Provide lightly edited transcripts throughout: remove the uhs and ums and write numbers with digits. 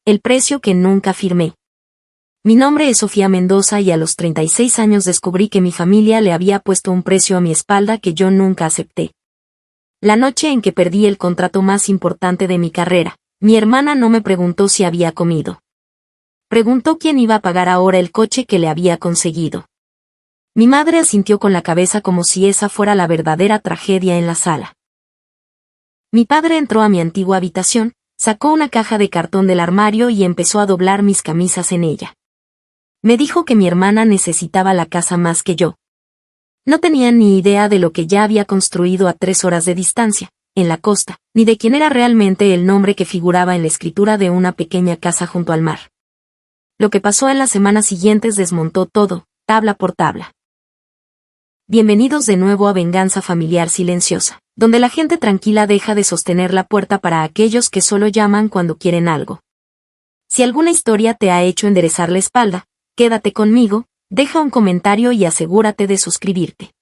El precio que nunca firmé. Mi nombre es Sofía Mendoza y a los 36 años descubrí que mi familia le había puesto un precio a mi espalda que yo nunca acepté. La noche en que perdí el contrato más importante de mi carrera, mi hermana no me preguntó si había comido. Preguntó quién iba a pagar ahora el coche que le había conseguido. Mi madre asintió con la cabeza como si esa fuera la verdadera tragedia en la sala. Mi padre entró a mi antigua habitación, sacó una caja de cartón del armario y empezó a doblar mis camisas en ella. Me dijo que mi hermana necesitaba la casa más que yo. No tenía ni idea de lo que ya había construido a 3 horas de distancia, en la costa, ni de quién era realmente el nombre que figuraba en la escritura de una pequeña casa junto al mar. Lo que pasó en las semanas siguientes desmontó todo, tabla por tabla. Bienvenidos de nuevo a Venganza Familiar Silenciosa, donde la gente tranquila deja de sostener la puerta para aquellos que solo llaman cuando quieren algo. Si alguna historia te ha hecho enderezar la espalda, quédate conmigo, deja un comentario y asegúrate de suscribirte.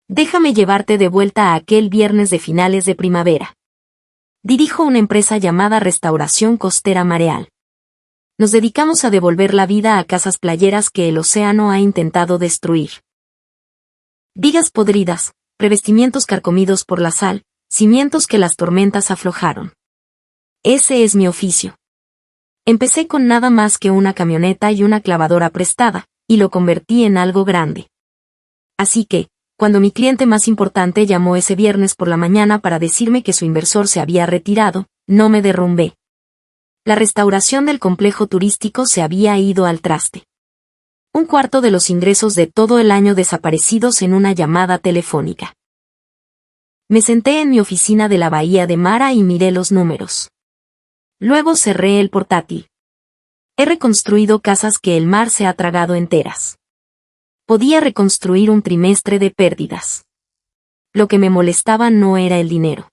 Déjame llevarte de vuelta a aquel viernes de finales de primavera. Dirijo una empresa llamada Restauración Costera Mareal. Nos dedicamos a devolver la vida a casas playeras que el océano ha intentado destruir. Vigas podridas, revestimientos carcomidos por la sal, cimientos que las tormentas aflojaron. Ese es mi oficio. Empecé con nada más que una camioneta y una clavadora prestada, y lo convertí en algo grande. Así que, cuando mi cliente más importante llamó ese viernes por la mañana para decirme que su inversor se había retirado, no me derrumbé. La restauración del complejo turístico se había ido al traste. 1/4 de los ingresos de todo el año desaparecidos en una llamada telefónica. Me senté en mi oficina de la Bahía de Mara y miré los números. Luego cerré el portátil. He reconstruido casas que el mar se ha tragado enteras. Podía reconstruir un trimestre de pérdidas. Lo que me molestaba no era el dinero.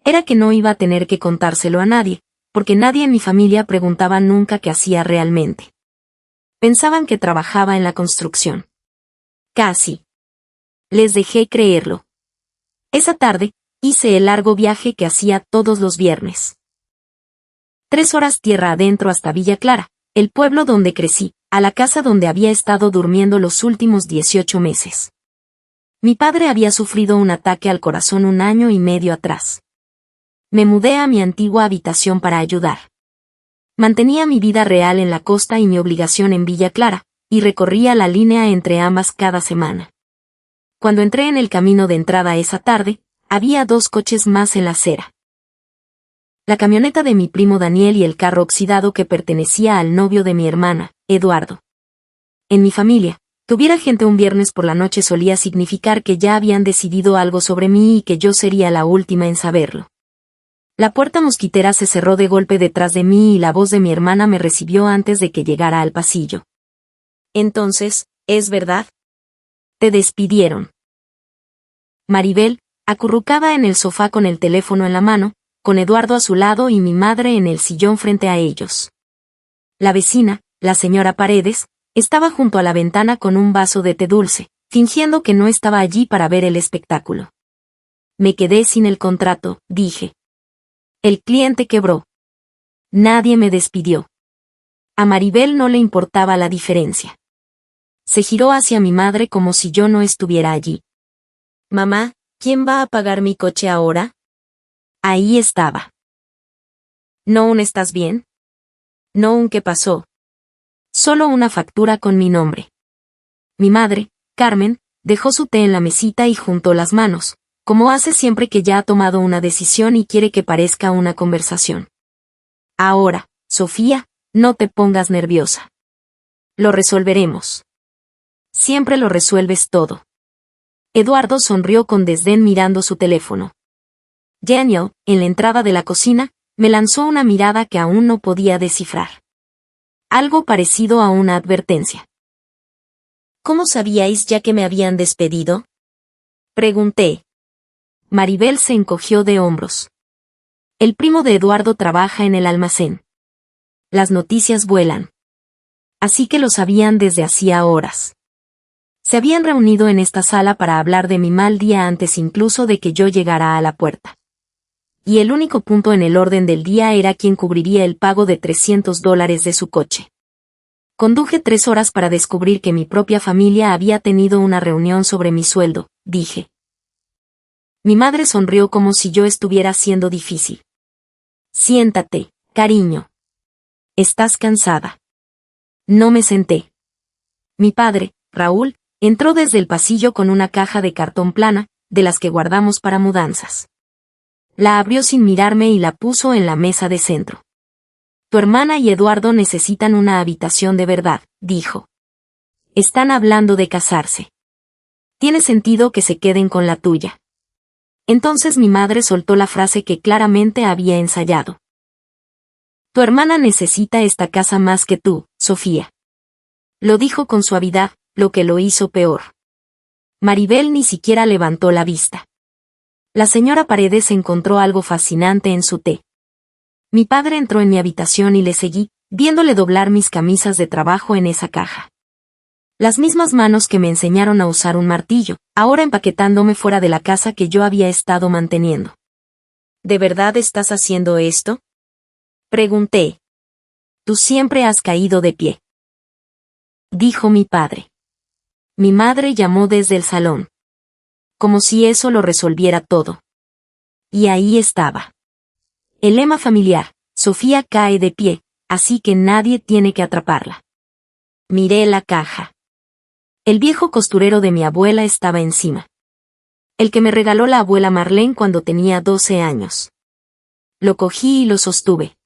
Era que no iba a tener que contárselo a nadie, porque nadie en mi familia preguntaba nunca qué hacía realmente. Pensaban que trabajaba en la construcción. Casi. Les dejé creerlo. Esa tarde, hice el largo viaje que hacía todos los viernes. 3 horas tierra adentro hasta Villa Clara, el pueblo donde crecí, a la casa donde había estado durmiendo los últimos 18 meses. Mi padre había sufrido un ataque al corazón 1 año y medio atrás. Me mudé a mi antigua habitación para ayudar. Mantenía mi vida real en la costa y mi obligación en Villa Clara, y recorría la línea entre ambas cada semana. Cuando entré en el camino de entrada esa tarde, había 2 coches más en la acera. La camioneta de mi primo Daniel y el carro oxidado que pertenecía al novio de mi hermana, Eduardo. En mi familia, que hubiera gente un viernes por la noche solía significar que ya habían decidido algo sobre mí y que yo sería la última en saberlo. La puerta mosquitera se cerró de golpe detrás de mí y la voz de mi hermana me recibió antes de que llegara al pasillo. Entonces, ¿es verdad? Te despidieron. Maribel, acurrucada en el sofá con el teléfono en la mano, con Eduardo a su lado y mi madre en el sillón frente a ellos. La vecina, la señora Paredes, estaba junto a la ventana con un vaso de té dulce, fingiendo que no estaba allí para ver el espectáculo. Me quedé sin el contrato, dije. El cliente quebró. Nadie me despidió. A Maribel no le importaba la diferencia. Se giró hacia mi madre como si yo no estuviera allí. Mamá, ¿quién va a pagar mi coche ahora? Ahí estaba. ¿No un estás bien? No un qué pasó. Solo una factura con mi nombre. Mi madre, Carmen, dejó su té en la mesita y juntó las manos, como hace siempre que ya ha tomado una decisión y quiere que parezca una conversación. Ahora, Sofía, no te pongas nerviosa. Lo resolveremos. Siempre lo resuelves todo. Eduardo sonrió con desdén mirando su teléfono. Daniel, en la entrada de la cocina, me lanzó una mirada que aún no podía descifrar. Algo parecido a una advertencia. ¿Cómo sabíais ya que me habían despedido? Pregunté. Maribel se encogió de hombros. El primo de Eduardo trabaja en el almacén. Las noticias vuelan. Así que lo sabían desde hacía horas. Se habían reunido en esta sala para hablar de mi mal día antes incluso de que yo llegara a la puerta. y el único punto en el orden del día era quién cubriría el pago de $300 de su coche. Conduje 3 horas para descubrir que mi propia familia había tenido una reunión sobre mi sueldo, dije. Mi madre sonrió como si yo estuviera siendo difícil. Siéntate, cariño. ¿Estás cansada? No me senté. Mi padre, Raúl, entró desde el pasillo con una caja de cartón plana, de las que guardamos para mudanzas. La abrió sin mirarme y la puso en la mesa de centro. Tu hermana y Eduardo necesitan una habitación de verdad, dijo. Están hablando de casarse. Tiene sentido que se queden con la tuya. Entonces mi madre soltó la frase que claramente había ensayado. Tu hermana necesita esta casa más que tú, Sofía. Lo dijo con suavidad, lo que lo hizo peor. Maribel ni siquiera levantó la vista. La señora Paredes encontró algo fascinante en su té. Mi padre entró en mi habitación y le seguí, viéndole doblar mis camisas de trabajo en esa caja. Las mismas manos que me enseñaron a usar un martillo, ahora empaquetándome fuera de la casa que yo había estado manteniendo. ¿De verdad estás haciendo esto? Pregunté. Tú siempre has caído de pie. Dijo mi padre. Mi madre llamó desde el salón. Como si eso lo resolviera todo. Y ahí estaba. El lema familiar, Sofía cae de pie, así que nadie tiene que atraparla. Miré la caja. El viejo costurero de mi abuela estaba encima. El que me regaló la abuela Marlene cuando tenía 12 años. Lo cogí y lo sostuve.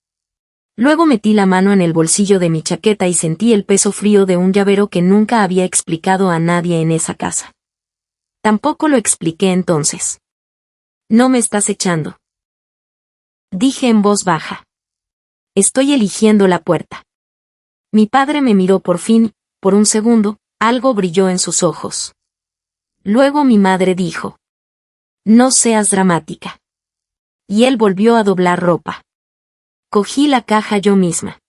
Luego metí la mano en el bolsillo de mi chaqueta y sentí el peso frío de un llavero que nunca había explicado a nadie en esa casa. Tampoco lo expliqué entonces. No me estás echando. Dije en voz baja. Estoy eligiendo la puerta. Mi padre me miró por fin, por un segundo, algo brilló en sus ojos. Luego mi madre dijo. No seas dramática. Y él volvió a doblar ropa. Cogí la caja yo misma.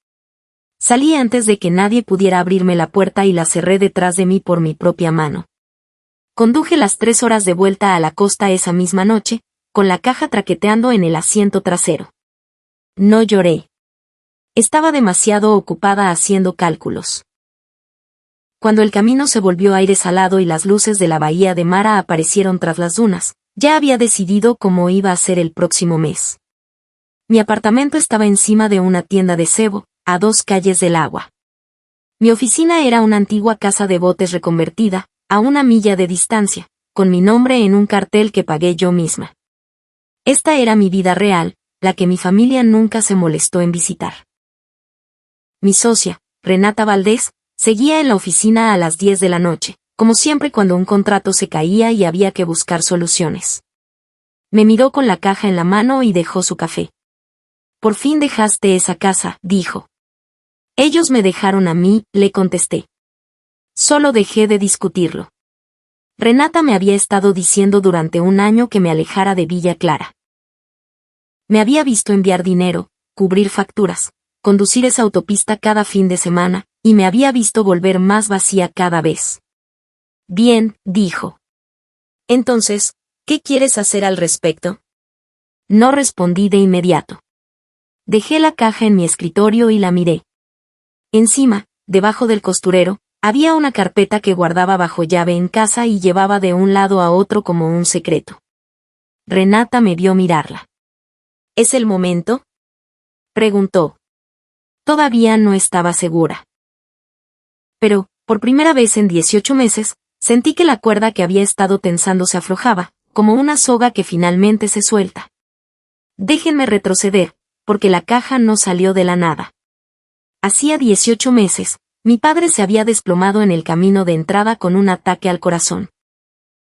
Salí antes de que nadie pudiera abrirme la puerta y la cerré detrás de mí por mi propia mano. Conduje las 3 horas de vuelta a la costa esa misma noche, con la caja traqueteando en el asiento trasero. No lloré. Estaba demasiado ocupada haciendo cálculos. Cuando el camino se volvió aire salado y las luces de la bahía de Mara aparecieron tras las dunas, ya había decidido cómo iba a ser el próximo mes. Mi apartamento estaba encima de una tienda de cebo, a 2 calles del agua. Mi oficina era una antigua casa de botes reconvertida, a 1 milla de distancia, con mi nombre en un cartel que pagué yo misma. Esta era mi vida real, la que mi familia nunca se molestó en visitar. Mi socia, Renata Valdés, seguía en la oficina a las 10 de la noche, como siempre cuando un contrato se caía y había que buscar soluciones. Me miró con la caja en la mano y dejó su café. Por fin dejaste esa casa, dijo. Ellos me dejaron a mí, le contesté. Solo dejé de discutirlo. Renata me había estado diciendo durante un año que me alejara de Villa Clara. Me había visto enviar dinero, cubrir facturas, conducir esa autopista cada fin de semana, y me había visto volver más vacía cada vez. Bien, dijo. Entonces, ¿qué quieres hacer al respecto? No respondí de inmediato. Dejé la caja en mi escritorio y la miré. Encima, debajo del costurero, había una carpeta que guardaba bajo llave en casa y llevaba de un lado a otro como un secreto. Renata me vio mirarla. ¿Es el momento? Preguntó. Todavía no estaba segura. Pero, por primera vez en 18 meses, sentí que la cuerda que había estado tensando se aflojaba, como una soga que finalmente se suelta. Déjenme retroceder, porque la caja no salió de la nada. Hacía 18 meses, mi padre se había desplomado en el camino de entrada con un ataque al corazón.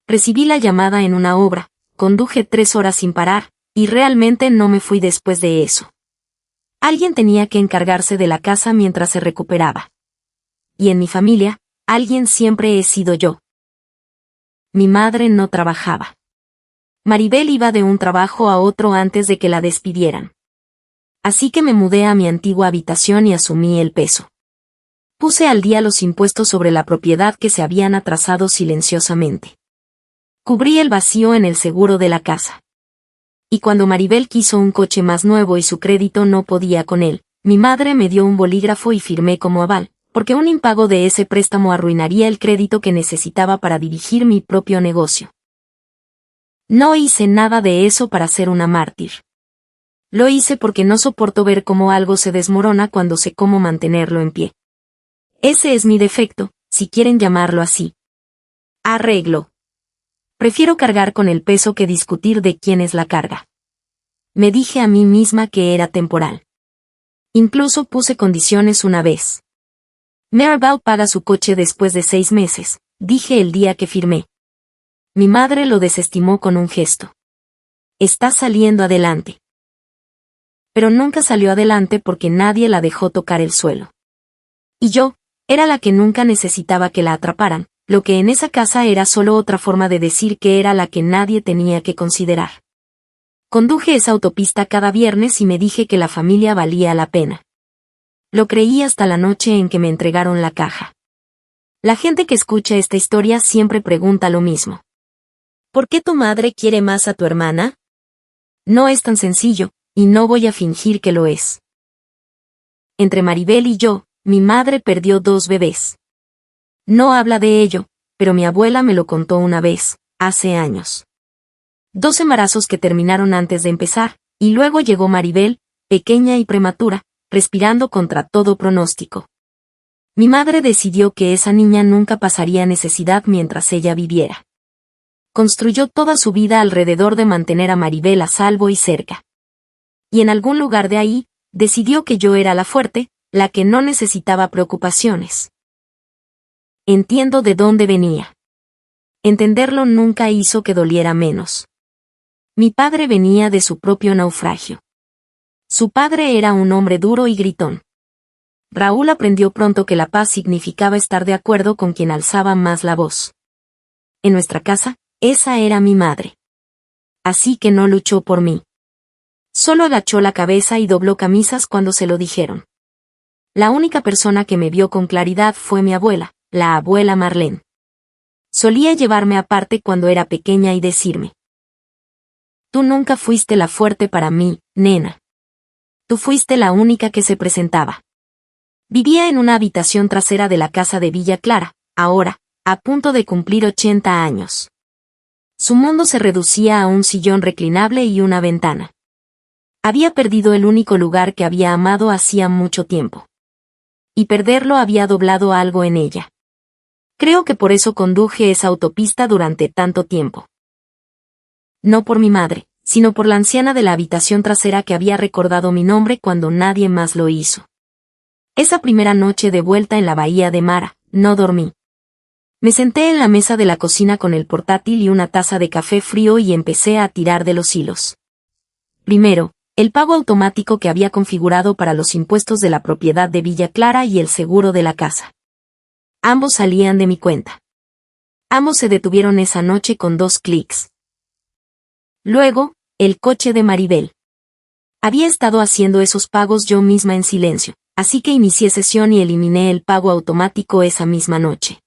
Recibí la llamada en una obra, conduje 3 horas sin parar, y realmente no me fui después de eso. Alguien tenía que encargarse de la casa mientras se recuperaba. Y en mi familia, alguien siempre he sido yo. Mi madre no trabajaba. Maribel iba de un trabajo a otro antes de que la despidieran. Así que me mudé a mi antigua habitación y asumí el peso. Puse al día los impuestos sobre la propiedad que se habían atrasado silenciosamente. Cubrí el vacío en el seguro de la casa. Y cuando Maribel quiso un coche más nuevo y su crédito no podía con él, mi madre me dio un bolígrafo y firmé como aval, porque un impago de ese préstamo arruinaría el crédito que necesitaba para dirigir mi propio negocio. No hice nada de eso para ser una mártir. Lo hice porque no soporto ver cómo algo se desmorona cuando sé cómo mantenerlo en pie. Ese es mi defecto, si quieren llamarlo así. Arreglo. Prefiero cargar con el peso que discutir de quién es la carga. Me dije a mí misma que era temporal. Incluso puse condiciones una vez. Maribel paga su coche después de 6 meses, dije el día que firmé. Mi madre lo desestimó con un gesto. Está saliendo adelante. Pero nunca salió adelante porque nadie la dejó tocar el suelo. Y yo, era la que nunca necesitaba que la atraparan, lo que en esa casa era solo otra forma de decir que era la que nadie tenía que considerar. Conduje esa autopista cada viernes y me dije que la familia valía la pena. Lo creí hasta la noche en que me entregaron la caja. La gente que escucha esta historia siempre pregunta lo mismo. ¿Por qué tu madre quiere más a tu hermana? No es tan sencillo, y no voy a fingir que lo es. Entre Maribel y yo, mi madre perdió 2 bebés. No habla de ello, pero mi abuela me lo contó una vez, hace años. 2 embarazos que terminaron antes de empezar, y luego llegó Maribel, pequeña y prematura, respirando contra todo pronóstico. Mi madre decidió que esa niña nunca pasaría necesidad mientras ella viviera. Construyó toda su vida alrededor de mantener a Maribel a salvo y cerca. Y en algún lugar de ahí, decidió que yo era la fuerte, la que no necesitaba preocupaciones. Entiendo de dónde venía. Entenderlo nunca hizo que doliera menos. Mi padre venía de su propio naufragio. Su padre era un hombre duro y gritón. Raúl aprendió pronto que la paz significaba estar de acuerdo con quien alzaba más la voz. En nuestra casa, esa era mi madre. Así que no luchó por mí. Solo agachó la cabeza y dobló camisas cuando se lo dijeron. La única persona que me vio con claridad fue mi abuela, la abuela Marlene. Solía llevarme aparte cuando era pequeña y decirme: tú nunca fuiste la fuerte para mí, nena. Tú fuiste la única que se presentaba. Vivía en una habitación trasera de la casa de Villa Clara, ahora, a punto de cumplir 80 años. Su mundo se reducía a un sillón reclinable y una ventana. Había perdido el único lugar que había amado hacía mucho tiempo. Y perderlo había doblado algo en ella. Creo que por eso conduje esa autopista durante tanto tiempo. No por mi madre, sino por la anciana de la habitación trasera que había recordado mi nombre cuando nadie más lo hizo. Esa primera noche de vuelta en la bahía de Mara, no dormí. Me senté en la mesa de la cocina con el portátil y una taza de café frío y empecé a tirar de los hilos. Primero, el pago automático que había configurado para los impuestos de la propiedad de Villa Clara y el seguro de la casa. Ambos salían de mi cuenta. Ambos se detuvieron esa noche con 2 clics. Luego, el coche de Maribel. Había estado haciendo esos pagos yo misma en silencio, así que inicié sesión y eliminé el pago automático esa misma noche.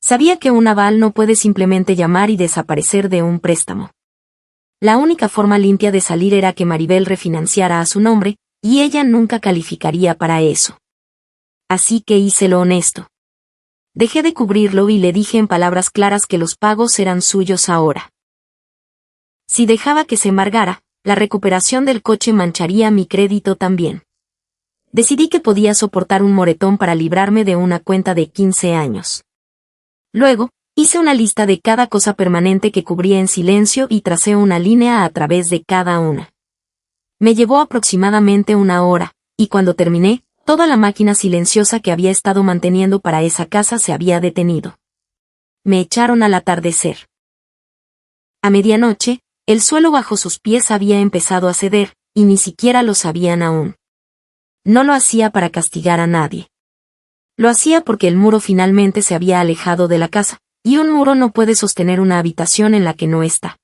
Sabía que un aval no puede simplemente llamar y desaparecer de un préstamo. La única forma limpia de salir era que Maribel refinanciara a su nombre, y ella nunca calificaría para eso. Así que hice lo honesto. Dejé de cubrirlo y le dije en palabras claras que los pagos eran suyos ahora. Si dejaba que se embargara, la recuperación del coche mancharía mi crédito también. Decidí que podía soportar un moretón para librarme de una cuenta de 15 años. Luego, hice una lista de cada cosa permanente que cubría en silencio y tracé una línea a través de cada una. Me llevó aproximadamente 1 hora, y cuando terminé, toda la máquina silenciosa que había estado manteniendo para esa casa se había detenido. Me echaron al atardecer. A medianoche, el suelo bajo sus pies había empezado a ceder, y ni siquiera lo sabían aún. No lo hacía para castigar a nadie. Lo hacía porque el muro finalmente se había alejado de la casa, y un muro no puede sostener una habitación en la que no está.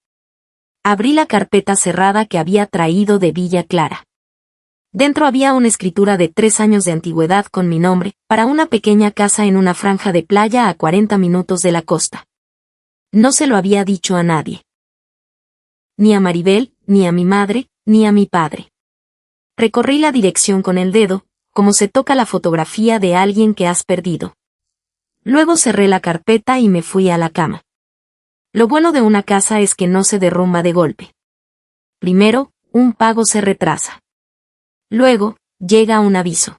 Abrí la carpeta cerrada que había traído de Villa Clara. Dentro había una escritura de 3 años de antigüedad con mi nombre, para una pequeña casa en una franja de playa a 40 minutos de la costa. No se lo había dicho a nadie. Ni a Maribel, ni a mi madre, ni a mi padre. Recorrí la dirección con el dedo, como se toca la fotografía de alguien que has perdido. Luego cerré la carpeta y me fui a la cama. Lo bueno de una casa es que no se derrumba de golpe. Primero, un pago se retrasa. Luego, llega un aviso.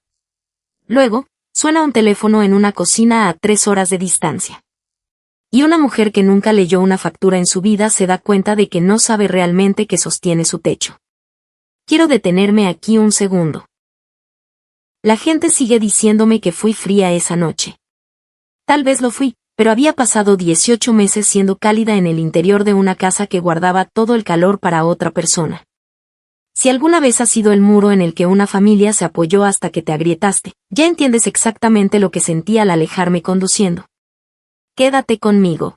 Luego, suena un teléfono en una cocina a 3 horas de distancia. Y una mujer que nunca leyó una factura en su vida se da cuenta de que no sabe realmente qué sostiene su techo. Quiero detenerme aquí un segundo. La gente sigue diciéndome que fui fría esa noche. Tal vez lo fui, pero había pasado 18 meses siendo cálida en el interior de una casa que guardaba todo el calor para otra persona. Si alguna vez ha sido el muro en el que una familia se apoyó hasta que te agrietaste, ya entiendes exactamente lo que sentí al alejarme conduciendo. Quédate conmigo.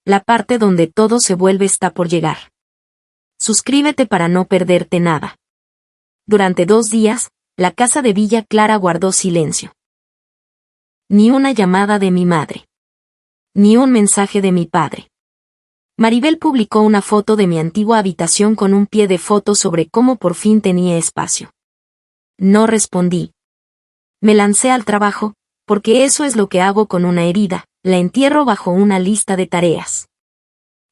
La parte donde todo se vuelve está por llegar. Suscríbete para no perderte nada. Durante 2 días, la casa de Villa Clara guardó silencio. Ni una llamada de mi madre. Ni un mensaje de mi padre. Maribel publicó una foto de mi antigua habitación con un pie de foto sobre cómo por fin tenía espacio. No respondí. Me lancé al trabajo, porque eso es lo que hago con una herida, la entierro bajo una lista de tareas.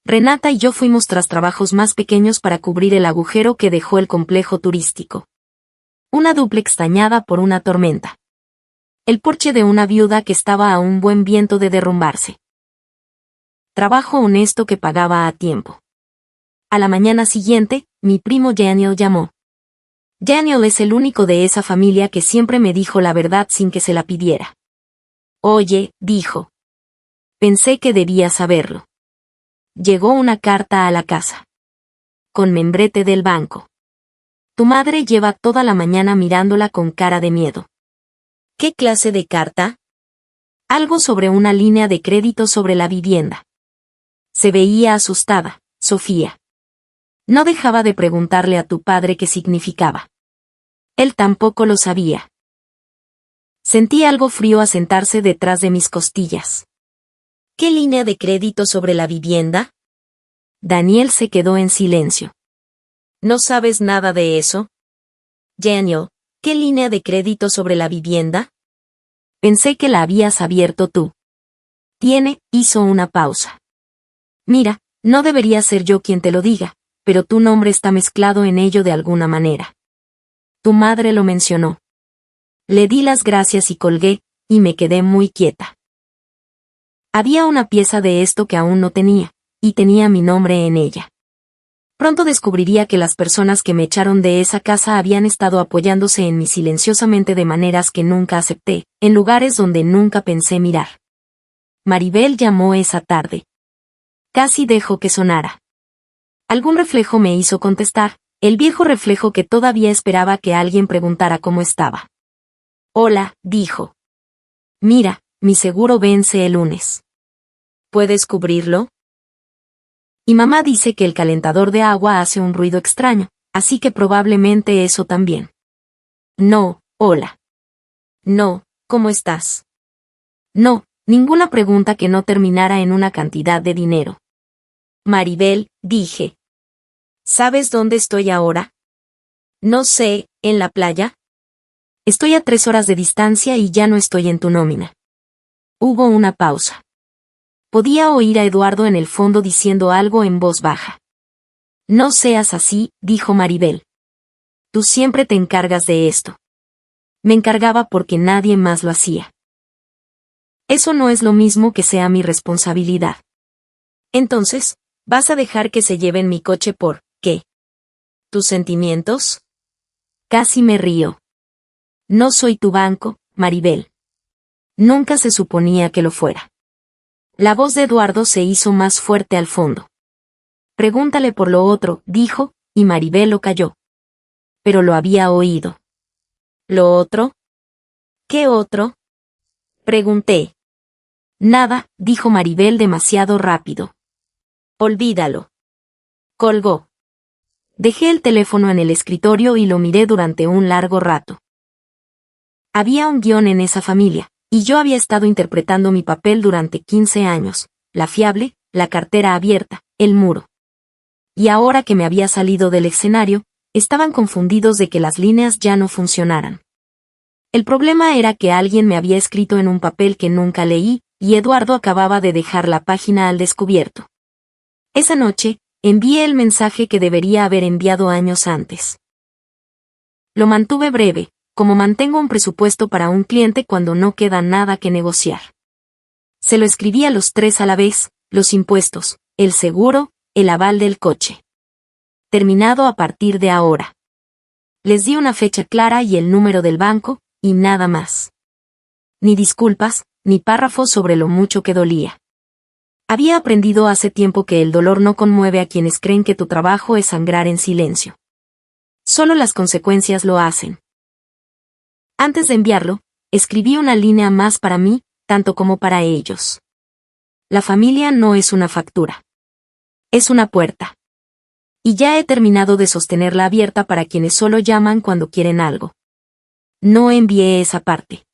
Renata y yo fuimos tras trabajos más pequeños para cubrir el agujero que dejó el complejo turístico. Una dúplex dañada por una tormenta. El porche de una viuda que estaba a un buen viento de derrumbarse. Trabajo honesto que pagaba a tiempo. A la mañana siguiente, mi primo Daniel llamó. Daniel es el único de esa familia que siempre me dijo la verdad sin que se la pidiera. Oye, dijo. Pensé que debía saberlo. Llegó una carta a la casa. Con membrete del banco. Tu madre lleva toda la mañana mirándola con cara de miedo. ¿Qué clase de carta? Algo sobre una línea de crédito sobre la vivienda. Se veía asustada, Sofía. No dejaba de preguntarle a tu padre qué significaba. Él tampoco lo sabía. Sentí algo frío asentarse detrás de mis costillas. ¿Qué línea de crédito sobre la vivienda? Daniel se quedó en silencio. ¿No sabes nada de eso? Daniel, ¿qué línea de crédito sobre la vivienda? Pensé que la habías abierto tú. Hizo una pausa. Mira, no debería ser yo quien te lo diga, pero tu nombre está mezclado en ello de alguna manera. Tu madre lo mencionó. Le di las gracias y colgué, y me quedé muy quieta. Había una pieza de esto que aún no tenía, y tenía mi nombre en ella. Pronto descubriría que las personas que me echaron de esa casa habían estado apoyándose en mí silenciosamente de maneras que nunca acepté, en lugares donde nunca pensé mirar. Maribel llamó esa tarde. Casi dejó que sonara. Algún reflejo me hizo contestar, el viejo reflejo que todavía esperaba que alguien preguntara cómo estaba. Hola, dijo. Mira, mi seguro vence el lunes. ¿Puedes cubrirlo? Y mamá dice que el calentador de agua hace un ruido extraño, así que probablemente eso también. No, hola. No, ¿cómo estás? No, ninguna pregunta que no terminara en una cantidad de dinero. Maribel, dije. ¿Sabes dónde estoy ahora? No sé, ¿en la playa? Estoy a 3 horas de distancia y ya no estoy en tu nómina. Hubo una pausa. Podía oír a Eduardo en el fondo diciendo algo en voz baja. No seas así, dijo Maribel. Tú siempre te encargas de esto. Me encargaba porque nadie más lo hacía. Eso no es lo mismo que sea mi responsabilidad. Entonces, ¿vas a dejar que se lleven mi coche por qué? ¿Tus sentimientos? Casi me río. No soy tu banco, Maribel. Nunca se suponía que lo fuera. La voz de Eduardo se hizo más fuerte al fondo. Pregúntale por lo otro, dijo, y Maribel lo calló. Pero lo había oído. ¿Lo otro? ¿Qué otro? Pregunté. Nada, dijo Maribel demasiado rápido. Olvídalo. Colgó. Dejé el teléfono en el escritorio y lo miré durante un largo rato. Había un guión en esa familia, y yo había estado interpretando mi papel durante 15 años, la fiable, la cartera abierta, el muro. y ahora que me había salido del escenario, estaban confundidos de que las líneas ya no funcionaran. El problema era que alguien me había escrito en un papel que nunca leí, y Eduardo acababa de dejar la página al descubierto. Esa noche, envié el mensaje que debería haber enviado años antes. Lo mantuve breve, como mantengo un presupuesto para un cliente cuando no queda nada que negociar. Se lo escribí a los tres a la vez: los impuestos, el seguro, el aval del coche. Terminado a partir de ahora. Les di una fecha clara y el número del banco, y nada más. Ni disculpas, ni párrafos sobre lo mucho que dolía. Había aprendido hace tiempo que el dolor no conmueve a quienes creen que tu trabajo es sangrar en silencio. Solo las consecuencias lo hacen. Antes de enviarlo, escribí una línea más para mí, tanto como para ellos. La familia no es una factura. Es una puerta. Y ya he terminado de sostenerla abierta para quienes solo llaman cuando quieren algo. No envié esa parte.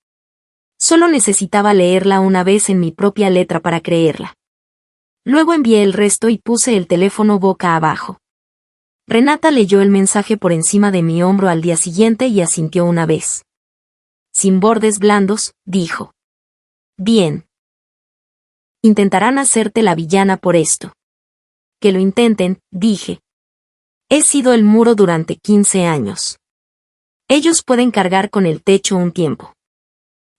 Solo necesitaba leerla una vez en mi propia letra para creerla. Luego envié el resto y puse el teléfono boca abajo. Renata leyó el mensaje por encima de mi hombro al día siguiente y asintió una vez. Sin bordes blandos, dijo. Bien. Intentarán hacerte la villana por esto. Que lo intenten, dije. He sido el muro durante 15 años. Ellos pueden cargar con el techo un tiempo.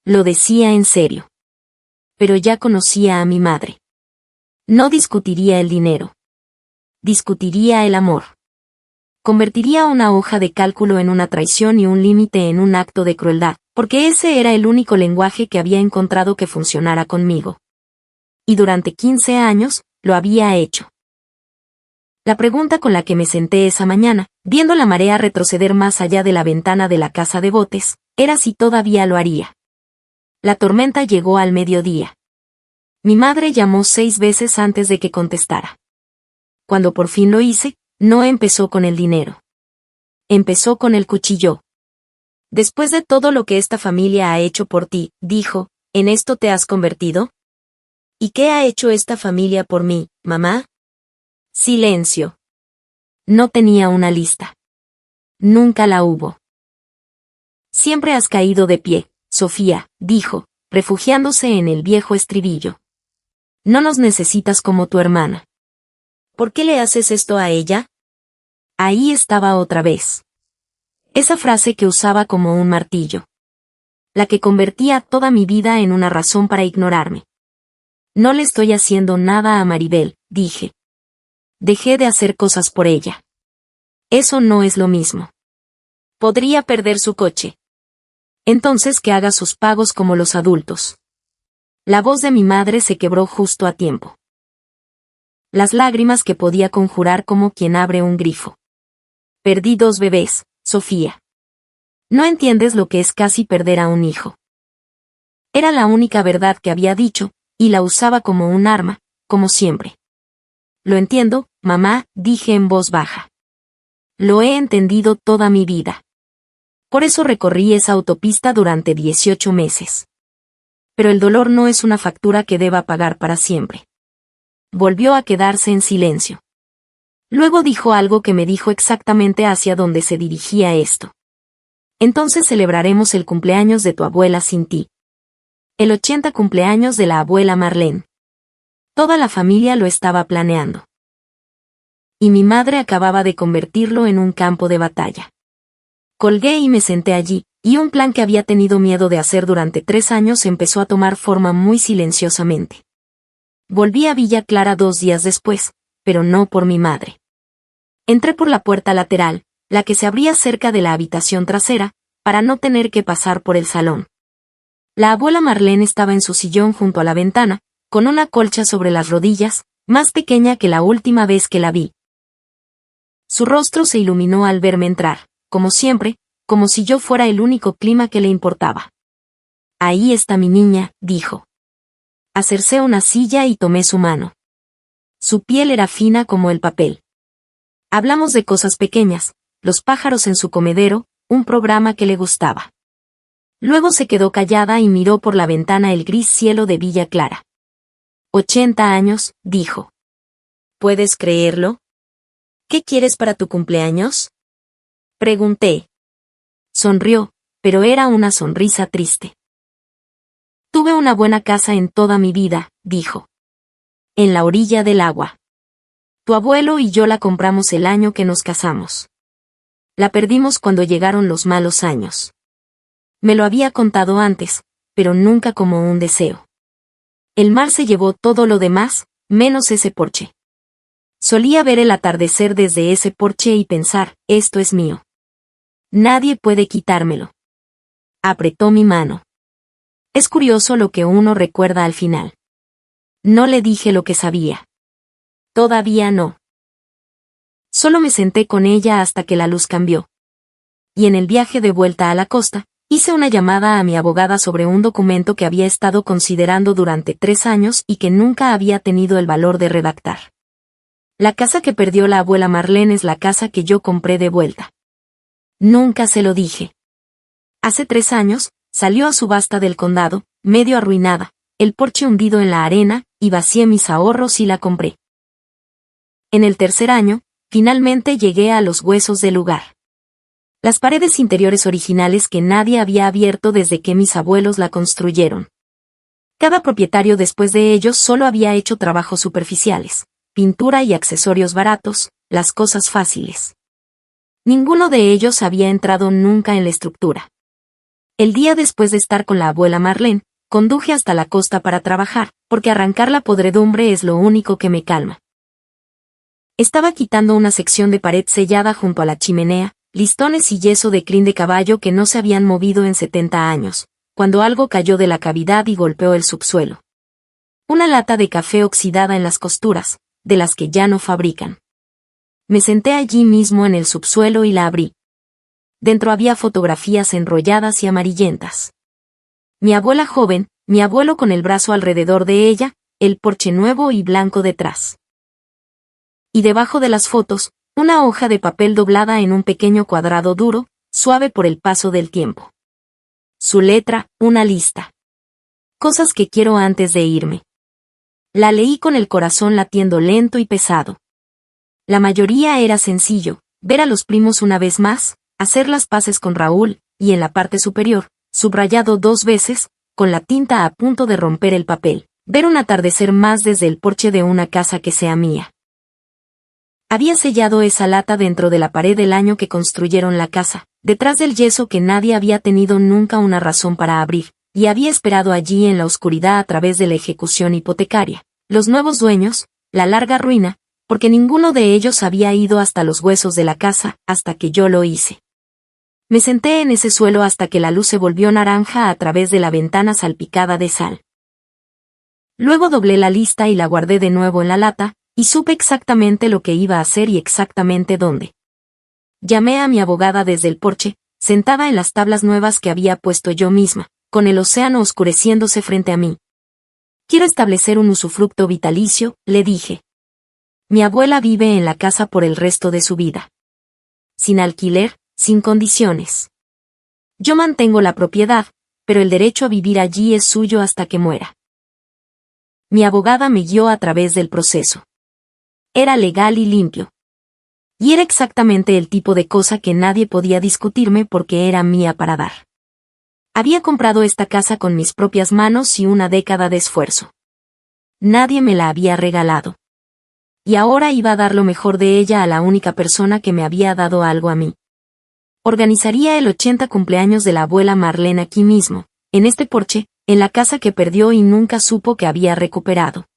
Lo decía en serio. Pero ya conocía a mi madre. No discutiría el dinero. Discutiría el amor. Convertiría una hoja de cálculo en una traición y un límite en un acto de crueldad, porque ese era el único lenguaje que había encontrado que funcionara conmigo. Y durante 15 años, lo había hecho. La pregunta con la que me senté esa mañana, viendo la marea retroceder más allá de la ventana de la casa de botes, era si todavía lo haría. La tormenta llegó al mediodía. Mi madre llamó 6 veces antes de que contestara. Cuando por fin lo hice, no empezó con el dinero. Empezó con el cuchillo. Después de todo lo que esta familia ha hecho por ti, dijo, ¿en esto te has convertido? ¿Y qué ha hecho esta familia por mí, mamá? Silencio. No tenía una lista. Nunca la hubo. Siempre has caído de pie, Sofía, dijo, refugiándose en el viejo estribillo. No nos necesitas como tu hermana. ¿Por qué le haces esto a ella? Ahí estaba otra vez. Esa frase que usaba como un martillo. La que convertía toda mi vida en una razón para ignorarme. No le estoy haciendo nada a Maribel, dije. Dejé de hacer cosas por ella. Eso no es lo mismo. Podría perder su coche. Entonces que haga sus pagos como los adultos. La voz de mi madre se quebró justo a tiempo. Las lágrimas que podía conjurar como quien abre un grifo. Perdí 2 bebés, Sofía. No entiendes lo que es casi perder a un hijo. Era la única verdad que había dicho, y la usaba como un arma, como siempre. Lo entiendo, mamá, dije en voz baja. Lo he entendido toda mi vida. Por eso recorrí esa autopista durante 18 meses. Pero el dolor no es una factura que deba pagar para siempre. Volvió a quedarse en silencio. Luego dijo algo que me dijo exactamente hacia dónde se dirigía esto. Entonces celebraremos el cumpleaños de tu abuela sin ti. El 80 cumpleaños de la abuela Marlene. Toda la familia lo estaba planeando. Y mi madre acababa de convertirlo en un campo de batalla. Colgué y me senté allí, y un plan que había tenido miedo de hacer durante 3 años empezó a tomar forma muy silenciosamente. Volví a Villa Clara 2 días después, pero no por mi madre. Entré por la puerta lateral, la que se abría cerca de la habitación trasera, para no tener que pasar por el salón. La abuela Marlene estaba en su sillón junto a la ventana, con una colcha sobre las rodillas, más pequeña que la última vez que la vi. Su rostro se iluminó al verme entrar, como siempre, como si yo fuera el único clima que le importaba. Ahí está mi niña, dijo. Acercé una silla y tomé su mano. Su piel era fina como el papel. Hablamos de cosas pequeñas, los pájaros en su comedero, un programa que le gustaba. Luego se quedó callada y miró por la ventana el gris cielo de Villa Clara. 80 años, dijo. ¿Puedes creerlo? ¿Qué quieres para tu cumpleaños? Pregunté. Sonrió, pero era una sonrisa triste. Tuve una buena casa en toda mi vida, dijo. En la orilla del agua. Tu abuelo y yo la compramos el año que nos casamos. La perdimos cuando llegaron los malos años. Me lo había contado antes, pero nunca como un deseo. El mar se llevó todo lo demás, menos ese porche. Solía ver el atardecer desde ese porche y pensar, esto es mío. Nadie puede quitármelo. Apretó mi mano. Es curioso lo que uno recuerda al final. No le dije lo que sabía. Todavía no. Solo me senté con ella hasta que la luz cambió. Y en el viaje de vuelta a la costa, hice una llamada a mi abogada sobre un documento que había estado considerando durante 3 años y que nunca había tenido el valor de redactar. La casa que perdió la abuela Marlene es la casa que yo compré de vuelta. Nunca se lo dije. Hace 3 años, salió a subasta del condado, medio arruinada, el porche hundido en la arena, y vacié mis ahorros y la compré. En el 3er año, finalmente llegué a los huesos del lugar. Las paredes interiores originales que nadie había abierto desde que mis abuelos la construyeron. Cada propietario después de ellos solo había hecho trabajos superficiales, pintura y accesorios baratos, las cosas fáciles. Ninguno de ellos había entrado nunca en la estructura. El día después de estar con la abuela Marlene, conduje hasta la costa para trabajar, porque arrancar la podredumbre es lo único que me calma. Estaba quitando una sección de pared sellada junto a la chimenea, listones y yeso de crin de caballo que no se habían movido en 70 años, cuando algo cayó de la cavidad y golpeó el subsuelo. Una lata de café oxidada en las costuras, de las que ya no fabrican. Me senté allí mismo en el subsuelo y la abrí. Dentro había fotografías enrolladas y amarillentas. Mi abuela joven, mi abuelo con el brazo alrededor de ella, el porche nuevo y blanco detrás. Y debajo de las fotos, una hoja de papel doblada en un pequeño cuadrado duro, suave por el paso del tiempo. Su letra, una lista. Cosas que quiero antes de irme. La leí con el corazón latiendo lento y pesado. La mayoría era sencillo, ver a los primos una vez más, hacer las paces con Raúl, y en la parte superior, subrayado 2 veces, con la tinta a punto de romper el papel, ver un atardecer más desde el porche de una casa que sea mía. Había sellado esa lata dentro de la pared el año que construyeron la casa, detrás del yeso que nadie había tenido nunca una razón para abrir, y había esperado allí en la oscuridad a través de la ejecución hipotecaria, los nuevos dueños, la larga ruina, porque ninguno de ellos había ido hasta los huesos de la casa, hasta que yo lo hice. Me senté en ese suelo hasta que la luz se volvió naranja a través de la ventana salpicada de sal. Luego doblé la lista y la guardé de nuevo en la lata, y supe exactamente lo que iba a hacer y exactamente dónde. Llamé a mi abogada desde el porche, sentada en las tablas nuevas que había puesto yo misma, con el océano oscureciéndose frente a mí. Quiero establecer un usufructo vitalicio, le dije. Mi abuela vive en la casa por el resto de su vida. Sin alquiler, sin condiciones. Yo mantengo la propiedad, pero el derecho a vivir allí es suyo hasta que muera. Mi abogada me guió a través del proceso. Era legal y limpio. Y era exactamente el tipo de cosa que nadie podía discutirme porque era mía para dar. Había comprado esta casa con mis propias manos y una década de esfuerzo. Nadie me la había regalado. Y ahora iba a dar lo mejor de ella a la única persona que me había dado algo a mí. Organizaría el 80 cumpleaños de la abuela Marlene aquí mismo, en este porche, en la casa que perdió y nunca supo que había recuperado.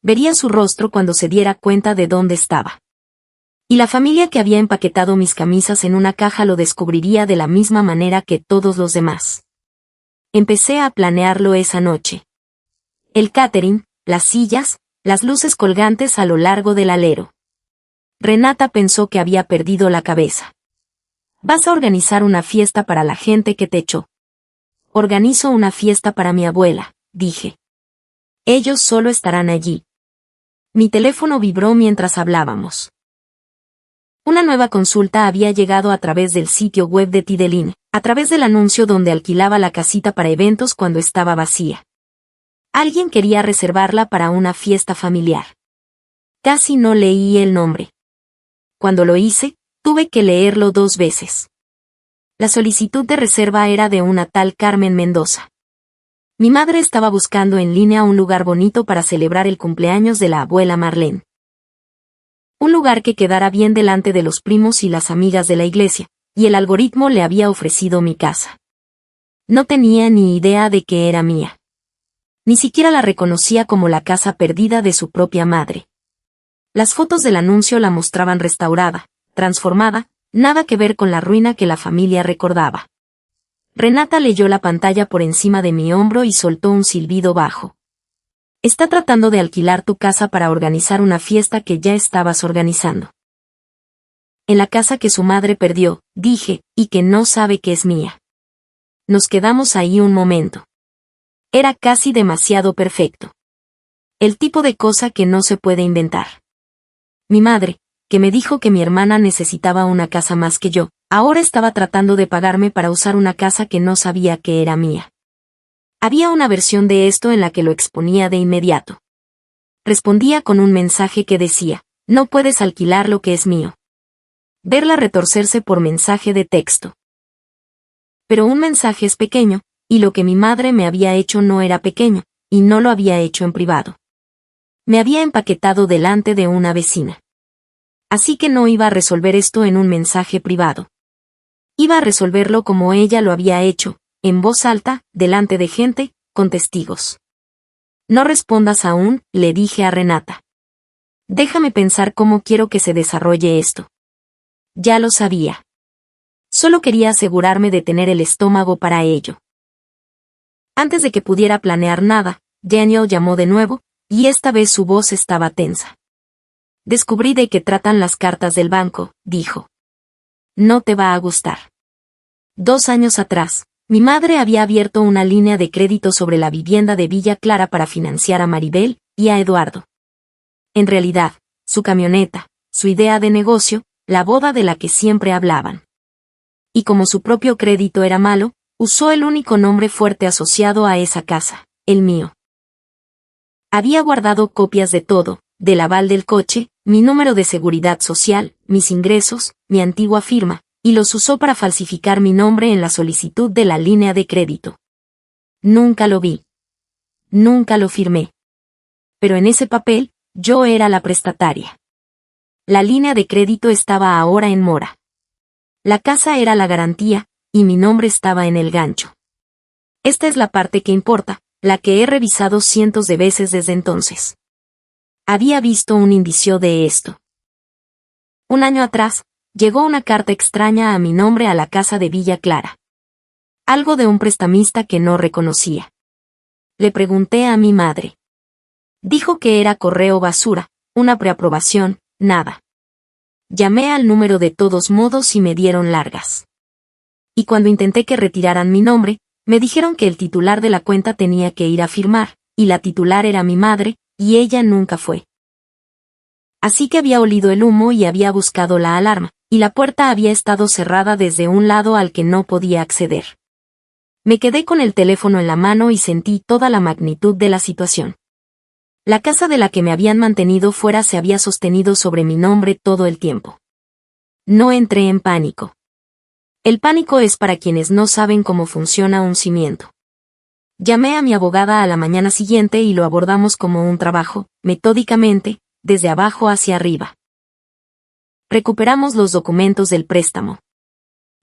Vería su rostro cuando se diera cuenta de dónde estaba. Y la familia que había empaquetado mis camisas en una caja lo descubriría de la misma manera que todos los demás. Empecé a planearlo esa noche. El catering, las sillas, las luces colgantes a lo largo del alero. Renata pensó que había perdido la cabeza. Vas a organizar una fiesta para la gente que te echó. Organizo una fiesta para mi abuela, dije. Ellos solo estarán allí. Mi teléfono vibró mientras hablábamos. Una nueva consulta había llegado a través del sitio web de Tideline, a través del anuncio donde alquilaba la casita para eventos cuando estaba vacía. Alguien quería reservarla para una fiesta familiar. Casi no leí el nombre. Cuando lo hice, tuve que leerlo 2 veces. La solicitud de reserva era de una tal Carmen Mendoza. Mi madre estaba buscando en línea un lugar bonito para celebrar el cumpleaños de la abuela Marlene. Un lugar que quedara bien delante de los primos y las amigas de la iglesia, y el algoritmo le había ofrecido mi casa. No tenía ni idea de que era mía. Ni siquiera la reconocía como la casa perdida de su propia madre. Las fotos del anuncio la mostraban restaurada, transformada, nada que ver con la ruina que la familia recordaba. Renata leyó la pantalla por encima de mi hombro y soltó un silbido bajo. Está tratando de alquilar tu casa para organizar una fiesta que ya estabas organizando. En la casa que su madre perdió, dije, y que no sabe que es mía. Nos quedamos ahí un momento. Era casi demasiado perfecto. El tipo de cosa que no se puede inventar. Mi madre, que me dijo que mi hermana necesitaba una casa más que yo, ahora estaba tratando de pagarme para usar una casa que no sabía que era mía. Había una versión de esto en la que lo exponía de inmediato. Respondía con un mensaje que decía, no puedes alquilar lo que es mío. Verla retorcerse por mensaje de texto. Pero un mensaje es pequeño, y lo que mi madre me había hecho no era pequeño, y no lo había hecho en privado. Me había empaquetado delante de una vecina. Así que no iba a resolver esto en un mensaje privado. Iba a resolverlo como ella lo había hecho, en voz alta, delante de gente, con testigos. No respondas aún, le dije a Renata. Déjame pensar cómo quiero que se desarrolle esto. Ya lo sabía. Solo quería asegurarme de tener el estómago para ello. Antes de que pudiera planear nada, Daniel llamó de nuevo, y esta vez su voz estaba tensa. Descubrí de qué tratan las cartas del banco, dijo. No te va a gustar. 2 años atrás, mi madre había abierto una línea de crédito sobre la vivienda de Villa Clara para financiar a Maribel y a Eduardo. En realidad, su camioneta, su idea de negocio, la boda de la que siempre hablaban. Y como su propio crédito era malo, usó el único nombre fuerte asociado a esa casa, el mío. Había guardado copias de todo, del aval del coche, mi número de seguridad social, mis ingresos, mi antigua firma, y los usó para falsificar mi nombre en la solicitud de la línea de crédito. Nunca lo vi. Nunca lo firmé. Pero en ese papel, yo era la prestataria. La línea de crédito estaba ahora en mora. La casa era la garantía, y mi nombre estaba en el gancho. Esta es la parte que importa, la que he revisado cientos de veces desde entonces. Había visto un indicio de esto. 1 año atrás, llegó una carta extraña a mi nombre a la casa de Villa Clara. Algo de un prestamista que no reconocía. Le pregunté a mi madre. Dijo que era correo basura, una preaprobación, nada. Llamé al número de todos modos y me dieron largas. Y cuando intenté que retiraran mi nombre, me dijeron que el titular de la cuenta tenía que ir a firmar, y la titular era mi madre, y ella nunca fue. Así que había olido el humo y había buscado la alarma, y la puerta había estado cerrada desde un lado al que no podía acceder. Me quedé con el teléfono en la mano y sentí toda la magnitud de la situación. La casa de la que me habían mantenido fuera se había sostenido sobre mi nombre todo el tiempo. No entré en pánico. El pánico es para quienes no saben cómo funciona un cimiento. Llamé a mi abogada a la mañana siguiente y lo abordamos como un trabajo, metódicamente, desde abajo hacia arriba. Recuperamos los documentos del préstamo.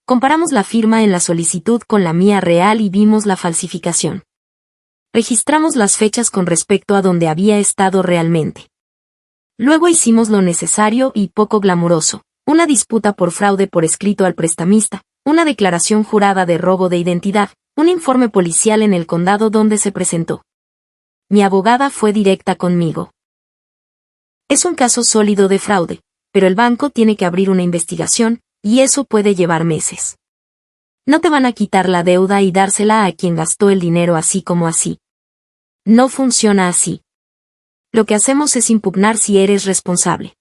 Comparamos la firma en la solicitud con la mía real y vimos la falsificación. Registramos las fechas con respecto a donde había estado realmente. Luego hicimos lo necesario y poco glamuroso, una disputa por fraude por escrito al prestamista, una declaración jurada de robo de identidad, un informe policial en el condado donde se presentó. Mi abogada fue directa conmigo. Es un caso sólido de fraude, pero el banco tiene que abrir una investigación, y eso puede llevar meses. No te van a quitar la deuda y dársela a quien gastó el dinero así como así. No funciona así. Lo que hacemos es impugnar si eres responsable.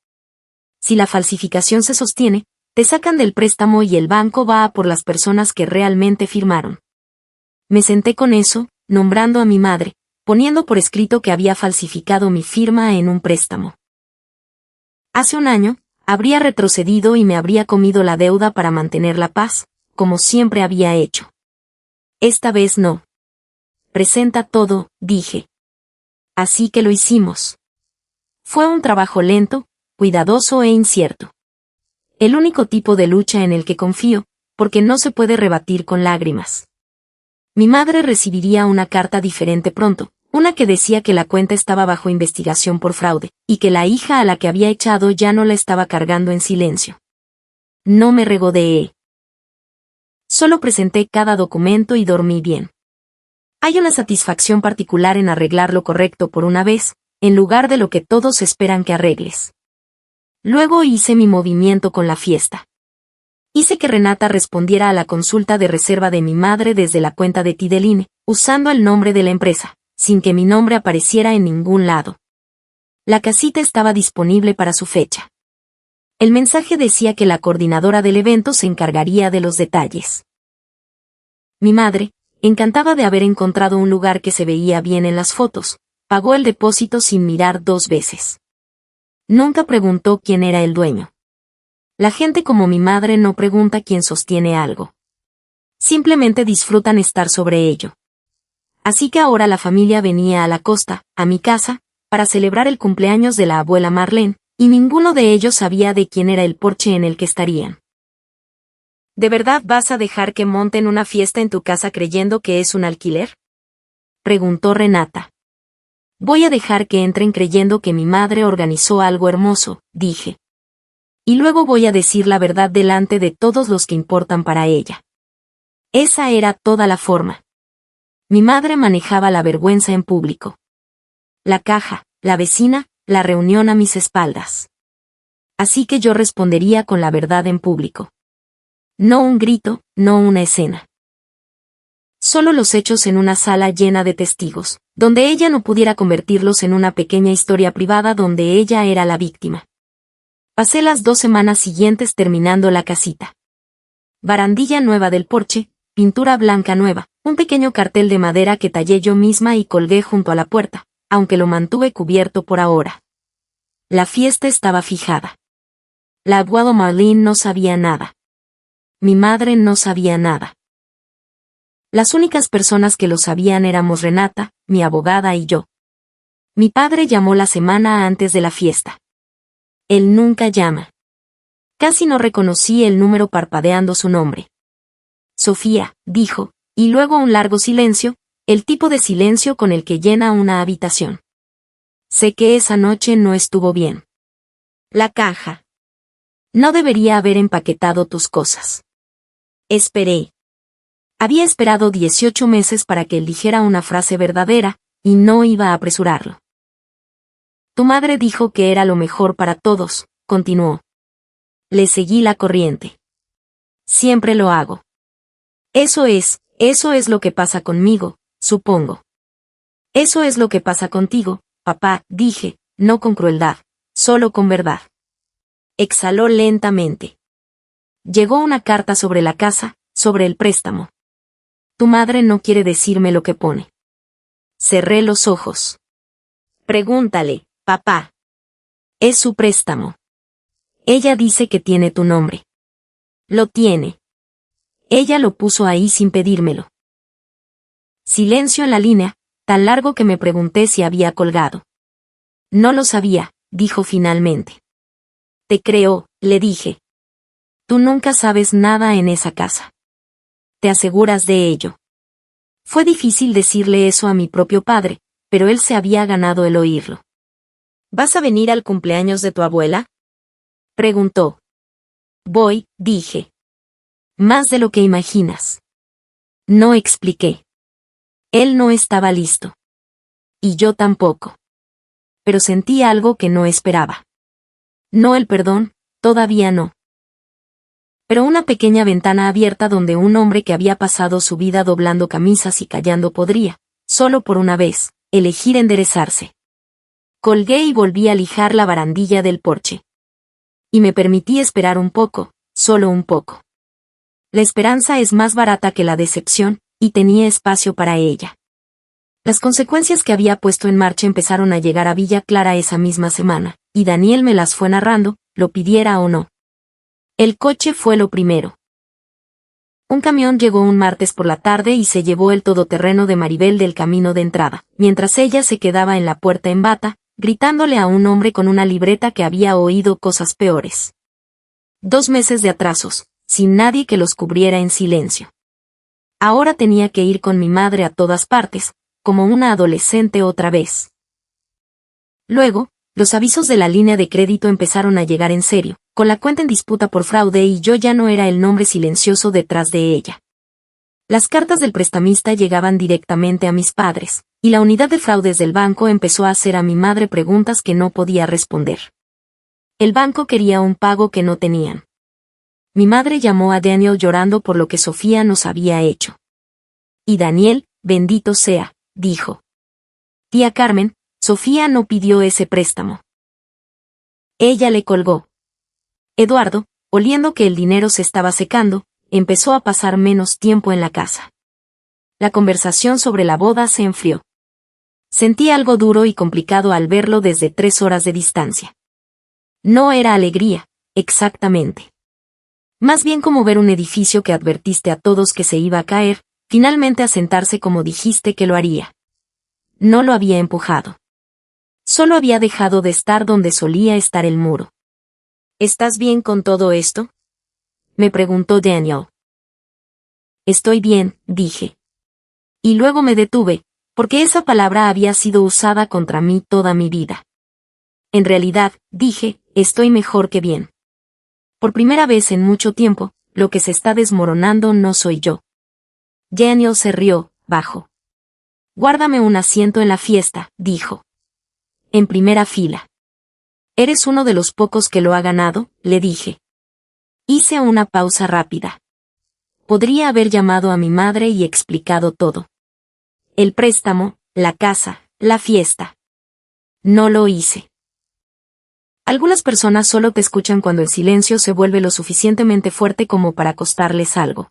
Si la falsificación se sostiene, te sacan del préstamo y el banco va a por las personas que realmente firmaron. Me senté con eso, nombrando a mi madre, poniendo por escrito que había falsificado mi firma en un préstamo. Hace 1 año, Habría retrocedido y me habría comido la deuda para mantener la paz, como siempre había hecho. Esta vez no. Presenta todo, dije. Así que lo hicimos. Fue un trabajo lento, cuidadoso e incierto. El único tipo de lucha en el que confío, porque no se puede rebatir con lágrimas. Mi madre recibiría una carta diferente pronto, una que decía que la cuenta estaba bajo investigación por fraude, y que la hija a la que había echado ya no la estaba cargando en silencio. No me regodeé. Solo presenté cada documento y dormí bien. Hay una satisfacción particular en arreglar lo correcto por una vez, en lugar de lo que todos esperan que arregles. Luego hice mi movimiento con la fiesta. Hice que Renata respondiera a la consulta de reserva de mi madre desde la cuenta de Tideline, usando el nombre de la empresa, sin que mi nombre apareciera en ningún lado. La casita estaba disponible para su fecha. El mensaje decía que la coordinadora del evento se encargaría de los detalles. Mi madre, encantada de haber encontrado un lugar que se veía bien en las fotos, pagó el depósito sin mirar 2 veces. Nunca preguntó quién era el dueño. La gente como mi madre no pregunta quién sostiene algo. Simplemente disfrutan estar sobre ello. Así que ahora la familia venía a la costa, a mi casa, para celebrar el cumpleaños de la abuela Marlene, y ninguno de ellos sabía de quién era el porche en el que estarían. ¿De verdad vas a dejar que monten una fiesta en tu casa creyendo que es un alquiler?, preguntó Renata. Voy a dejar que entren creyendo que mi madre organizó algo hermoso, dije. Y luego voy a decir la verdad delante de todos los que importan para ella. Esa era toda la forma. Mi madre manejaba la vergüenza en público. La caja, la vecina, la reunión a mis espaldas. Así que yo respondería con la verdad en público. No un grito, no una escena. Solo los hechos en una sala llena de testigos, donde ella no pudiera convertirlos en una pequeña historia privada donde ella era la víctima. Pasé las 2 semanas siguientes terminando la casita. Barandilla nueva del porche, pintura blanca nueva, un pequeño cartel de madera que tallé yo misma y colgué junto a la puerta, aunque lo mantuve cubierto por ahora. La fiesta estaba fijada. La abuela Marlene no sabía nada. Mi madre no sabía nada. Las únicas personas que lo sabían éramos Renata, mi abogada y yo. Mi padre llamó la semana antes de la fiesta. Él nunca llama. Casi no reconocí el número parpadeando su nombre. Sofía, dijo, y luego un largo silencio, el tipo de silencio con el que llena una habitación. Sé que esa noche no estuvo bien. La caja. No debería haber empaquetado tus cosas. Esperé. Había esperado 18 meses para que él dijera una frase verdadera, y no iba a apresurarlo. Tu madre dijo que era lo mejor para todos, continuó. Le seguí la corriente. Siempre lo hago. Eso es lo que pasa conmigo, supongo. Eso es lo que pasa contigo, papá, dije, no con crueldad, solo con verdad. Exhaló lentamente. Llegó una carta sobre la casa, sobre el préstamo. Tu madre no quiere decirme lo que pone. Cerré los ojos. Pregúntale, papá. Es su préstamo. Ella dice que tiene tu nombre. Lo tiene. Ella lo puso ahí sin pedírmelo. Silencio en la línea, tan largo que me pregunté si había colgado. No lo sabía, dijo finalmente. Te creo, le dije. Tú nunca sabes nada en esa casa. Te aseguras de ello. Fue difícil decirle eso a mi propio padre, pero él se había ganado el oírlo. ¿Vas a venir al cumpleaños de tu abuela?, preguntó. Voy, dije. Más de lo que imaginas. No expliqué. Él no estaba listo. Y yo tampoco. Pero sentí algo que no esperaba. No el perdón, todavía no. Pero una pequeña ventana abierta donde un hombre que había pasado su vida doblando camisas y callando podría, solo por una vez, elegir enderezarse. Colgué y volví a lijar la barandilla del porche. Y me permití esperar un poco, solo un poco. La esperanza es más barata que la decepción, y tenía espacio para ella. Las consecuencias que había puesto en marcha empezaron a llegar a Villa Clara esa misma semana, y Daniel me las fue narrando, lo pidiera o no. El coche fue lo primero. Un camión llegó un martes por la tarde y se llevó el todoterreno de Maribel del camino de entrada, mientras ella se quedaba en la puerta en bata, gritándole a un hombre con una libreta que había oído cosas peores. 2 meses de atrasos, sin nadie que los cubriera en silencio. Ahora tenía que ir con mi madre a todas partes, como una adolescente otra vez. Luego, los avisos de la línea de crédito empezaron a llegar en serio, con la cuenta en disputa por fraude y yo ya no era el nombre silencioso detrás de ella. Las cartas del prestamista llegaban directamente a mis padres, y la unidad de fraudes del banco empezó a hacer a mi madre preguntas que no podía responder. El banco quería un pago que no tenían. Mi madre llamó a Daniel llorando por lo que Sofía nos había hecho. Y Daniel, bendito sea, dijo. Tía Carmen, Sofía no pidió ese préstamo. Ella le colgó. Eduardo, oliendo que el dinero se estaba secando, empezó a pasar menos tiempo en la casa. La conversación sobre la boda se enfrió. Sentí algo duro y complicado al verlo desde 3 horas de distancia. No era alegría, exactamente. Más bien como ver un edificio que advertiste a todos que se iba a caer, finalmente a sentarse como dijiste que lo haría. No lo había empujado. Solo había dejado de estar donde solía estar el muro. ¿Estás bien con todo esto?, me preguntó Daniel. Estoy bien, dije. Y luego me detuve, porque esa palabra había sido usada contra mí toda mi vida. En realidad, dije, estoy mejor que bien. Por primera vez en mucho tiempo, lo que se está desmoronando no soy yo. Daniel se rió, bajo. Guárdame un asiento en la fiesta, dijo. En primera fila. Eres uno de los pocos que lo ha ganado, le dije. Hice una pausa rápida. Podría haber llamado a mi madre y explicado todo. El préstamo, la casa, la fiesta. No lo hice. Algunas personas solo te escuchan cuando el silencio se vuelve lo suficientemente fuerte como para costarles algo.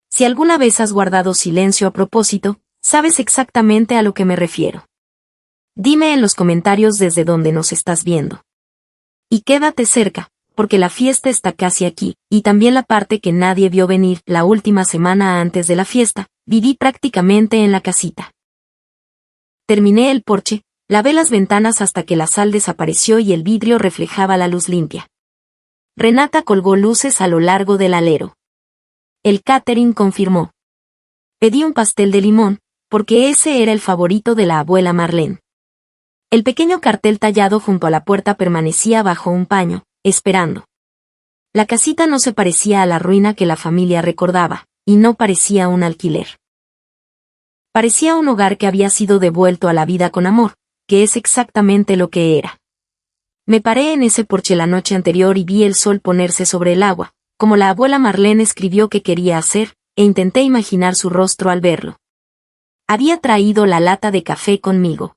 Si alguna vez has guardado silencio a propósito, sabes exactamente a lo que me refiero. Dime en los comentarios desde donde nos estás viendo. Y quédate cerca, porque la fiesta está casi aquí, y también la parte que nadie vio venir. La última semana antes de la fiesta, viví prácticamente en la casita. Terminé el porche, lavé las ventanas hasta que la sal desapareció y el vidrio reflejaba la luz limpia. Renata colgó luces a lo largo del alero. El catering confirmó. Pedí un pastel de limón, porque ese era el favorito de la abuela Marlene. El pequeño cartel tallado junto a la puerta permanecía bajo un paño, esperando. La casita no se parecía a la ruina que la familia recordaba, y no parecía un alquiler. Parecía un hogar que había sido devuelto a la vida con amor, que es exactamente lo que era. Me paré en ese porche la noche anterior y vi el sol ponerse sobre el agua, como la abuela Marlene escribió que quería hacer, e intenté imaginar su rostro al verlo. Había traído la lata de café conmigo.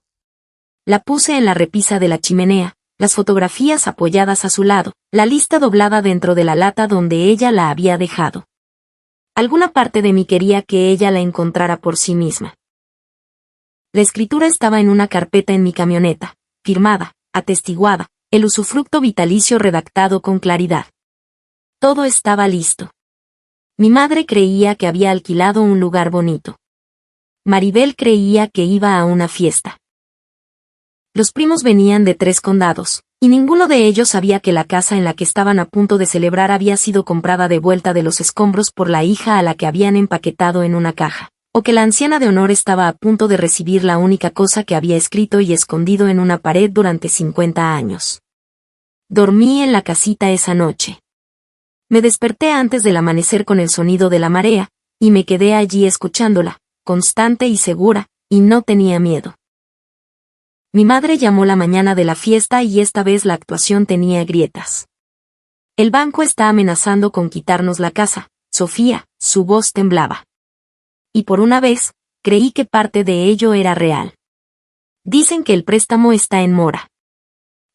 La puse en la repisa de la chimenea, las fotografías apoyadas a su lado, la lista doblada dentro de la lata donde ella la había dejado. Alguna parte de mí quería que ella la encontrara por sí misma. La escritura estaba en una carpeta en mi camioneta, firmada, atestiguada, el usufructo vitalicio redactado con claridad. Todo estaba listo. Mi madre creía que había alquilado un lugar bonito. Maribel creía que iba a una fiesta. Los primos venían de 3 condados, y ninguno de ellos sabía que la casa en la que estaban a punto de celebrar había sido comprada de vuelta de los escombros por la hija a la que habían empaquetado en una caja, o que la anciana de honor estaba a punto de recibir la única cosa que había escrito y escondido en una pared durante 50 años. Dormí en la casita esa noche. Me desperté antes del amanecer con el sonido de la marea, y me quedé allí escuchándola, constante y segura, y no tenía miedo. Mi madre llamó la mañana de la fiesta y esta vez la actuación tenía grietas. El banco está amenazando con quitarnos la casa, Sofía, su voz temblaba. Y por una vez, creí que parte de ello era real. Dicen que el préstamo está en mora.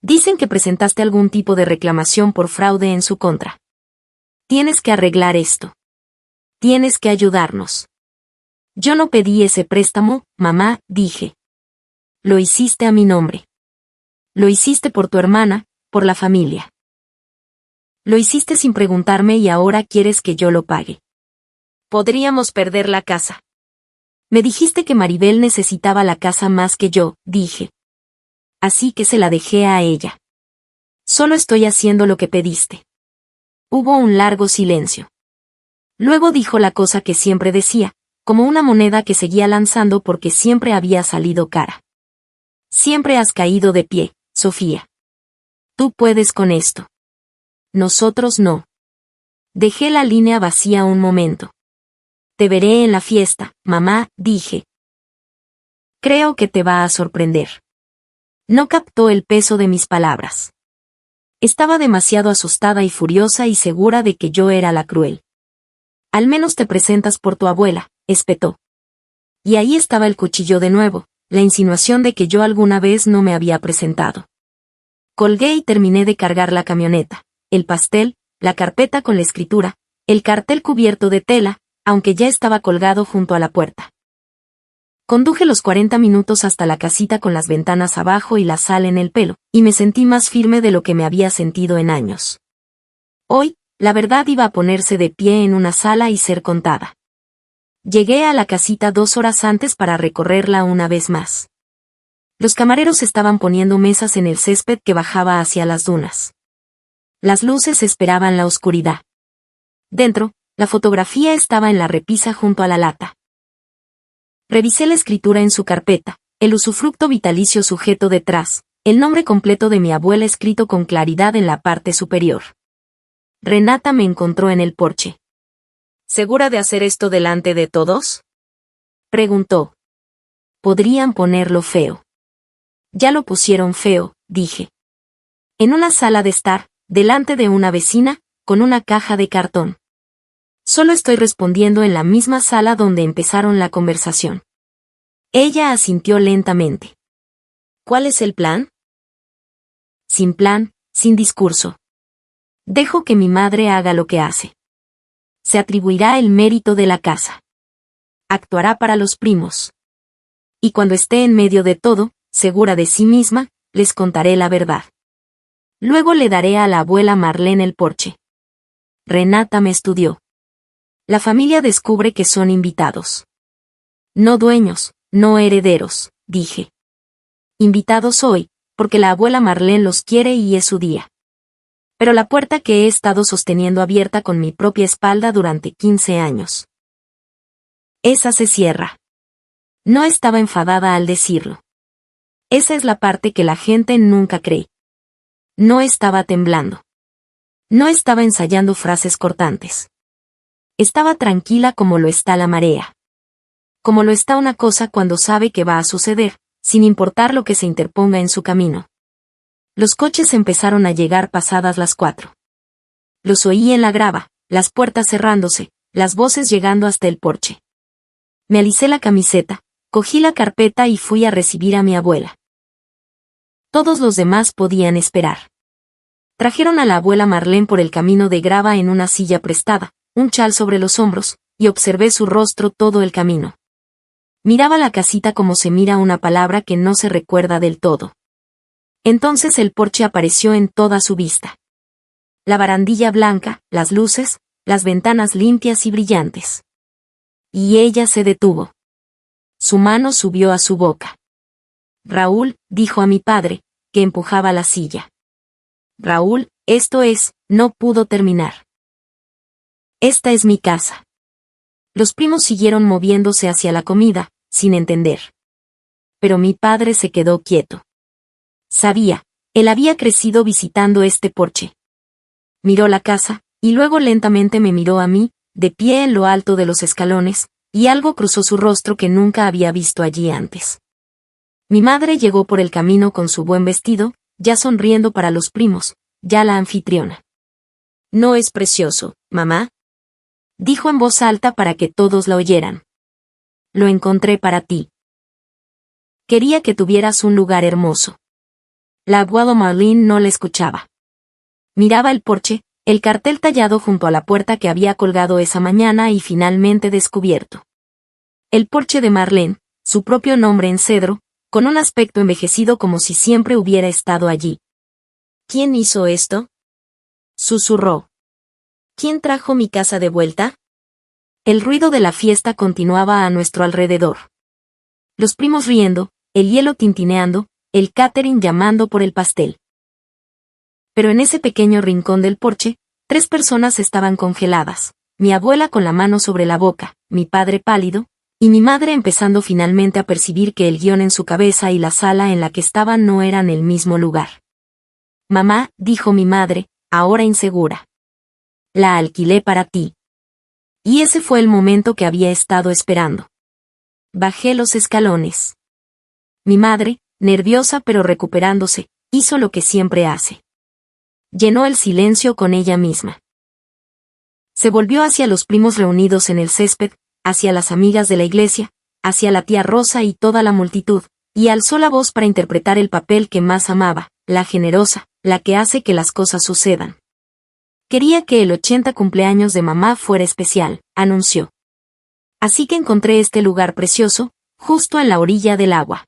Dicen que presentaste algún tipo de reclamación por fraude en su contra. Tienes que arreglar esto. Tienes que ayudarnos. Yo no pedí ese préstamo, mamá, dije. Lo hiciste a mi nombre. Lo hiciste por tu hermana, por la familia. Lo hiciste sin preguntarme y ahora quieres que yo lo pague. Podríamos perder la casa. Me dijiste que Maribel necesitaba la casa más que yo, dije. Así que se la dejé a ella. Solo estoy haciendo lo que pediste. Hubo un largo silencio. Luego dijo la cosa que siempre decía, como una moneda que seguía lanzando porque siempre había salido cara. Siempre has caído de pie, Sofía. Tú puedes con esto. Nosotros no. Dejé la línea vacía un momento. Te veré en la fiesta, mamá, dije. Creo que te va a sorprender. No captó el peso de mis palabras. Estaba demasiado asustada y furiosa y segura de que yo era la cruel. Al menos te presentas por tu abuela, espetó. Y ahí estaba el cuchillo de nuevo, la insinuación de que yo alguna vez no me había presentado. Colgué y terminé de cargar la camioneta, el pastel, la carpeta con la escritura, el cartel cubierto de tela, aunque ya estaba colgado junto a la puerta. Conduje los 40 minutos hasta la casita con las ventanas abajo y la sal en el pelo, y me sentí más firme de lo que me había sentido en años. Hoy, la verdad iba a ponerse de pie en una sala y ser contada. Llegué a la casita 2 horas antes para recorrerla una vez más. Los camareros estaban poniendo mesas en el césped que bajaba hacia las dunas. Las luces esperaban la oscuridad. Dentro, la fotografía estaba en la repisa junto a la lata. Revisé la escritura en su carpeta, el usufructo vitalicio sujeto detrás, el nombre completo de mi abuela escrito con claridad en la parte superior. Renata me encontró en el porche. ¿Segura de hacer esto delante de todos?, preguntó. Podrían ponerlo feo. Ya lo pusieron feo, dije. En una sala de estar, delante de una vecina, con una caja de cartón. Solo estoy respondiendo en la misma sala donde empezaron la conversación. Ella asintió lentamente. ¿Cuál es el plan? Sin plan, sin discurso. Dejo que mi madre haga lo que hace. Se atribuirá el mérito de la casa. Actuará para los primos. Y cuando esté en medio de todo, segura de sí misma, les contaré la verdad. Luego le daré a la abuela Marlene el porche. Renata me estudió. La familia descubre que son invitados. No dueños, no herederos, dije. Invitados hoy, porque la abuela Marlene los quiere y es su día. Pero la puerta que he estado sosteniendo abierta con mi propia espalda durante 15 años. Esa se cierra. No estaba enfadada al decirlo. Esa es la parte que la gente nunca cree. No estaba temblando. No estaba ensayando frases cortantes. Estaba tranquila como lo está la marea. Como lo está una cosa cuando sabe que va a suceder, sin importar lo que se interponga en su camino. Los coches empezaron a llegar pasadas las 4. Los oí en la grava, las puertas cerrándose, las voces llegando hasta el porche. Me alicé la camiseta, cogí la carpeta y fui a recibir a mi abuela. Todos los demás podían esperar. Trajeron a la abuela Marlene por el camino de grava en una silla prestada, un chal sobre los hombros, y observé su rostro todo el camino. Miraba la casita como se mira una palabra que no se recuerda del todo. Entonces el porche apareció en toda su vista. La barandilla blanca, las luces, las ventanas limpias y brillantes. Y ella se detuvo. Su mano subió a su boca. Raúl, dijo a mi padre, que empujaba la silla. Raúl, esto es, no pudo terminar. Esta es mi casa. Los primos siguieron moviéndose hacia la comida, sin entender. Pero mi padre se quedó quieto. Sabía, él había crecido visitando este porche. Miró la casa, y luego lentamente me miró a mí, de pie en lo alto de los escalones, y algo cruzó su rostro que nunca había visto allí antes. Mi madre llegó por el camino con su buen vestido, ya sonriendo para los primos, ya la anfitriona. ¿No es precioso, mamá?, dijo en voz alta para que todos la oyeran. Lo encontré para ti. Quería que tuvieras un lugar hermoso. La abuela Marlene no la escuchaba. Miraba el porche, el cartel tallado junto a la puerta que había colgado esa mañana y finalmente descubierto. El porche de Marlene, su propio nombre en cedro, con un aspecto envejecido como si siempre hubiera estado allí. ¿Quién hizo esto? susurró. ¿Quién trajo mi casa de vuelta? El ruido de la fiesta continuaba a nuestro alrededor. Los primos riendo, el hielo tintineando, el catering llamando por el pastel. Pero en ese pequeño rincón del porche, 3 personas estaban congeladas, mi abuela con la mano sobre la boca, mi padre pálido, y mi madre empezando finalmente a percibir que el guión en su cabeza y la sala en la que estaban no eran el mismo lugar. Mamá, dijo mi madre, ahora insegura. La alquilé para ti. Y ese fue el momento que había estado esperando. Bajé los escalones. Mi madre, nerviosa pero recuperándose, hizo lo que siempre hace. Llenó el silencio con ella misma. Se volvió hacia los primos reunidos en el césped, hacia las amigas de la iglesia, hacia la tía Rosa y toda la multitud, y alzó la voz para interpretar el papel que más amaba, la generosa, la que hace que las cosas sucedan. Quería que el 80 cumpleaños de mamá fuera especial, anunció. Así que encontré este lugar precioso, justo en la orilla del agua.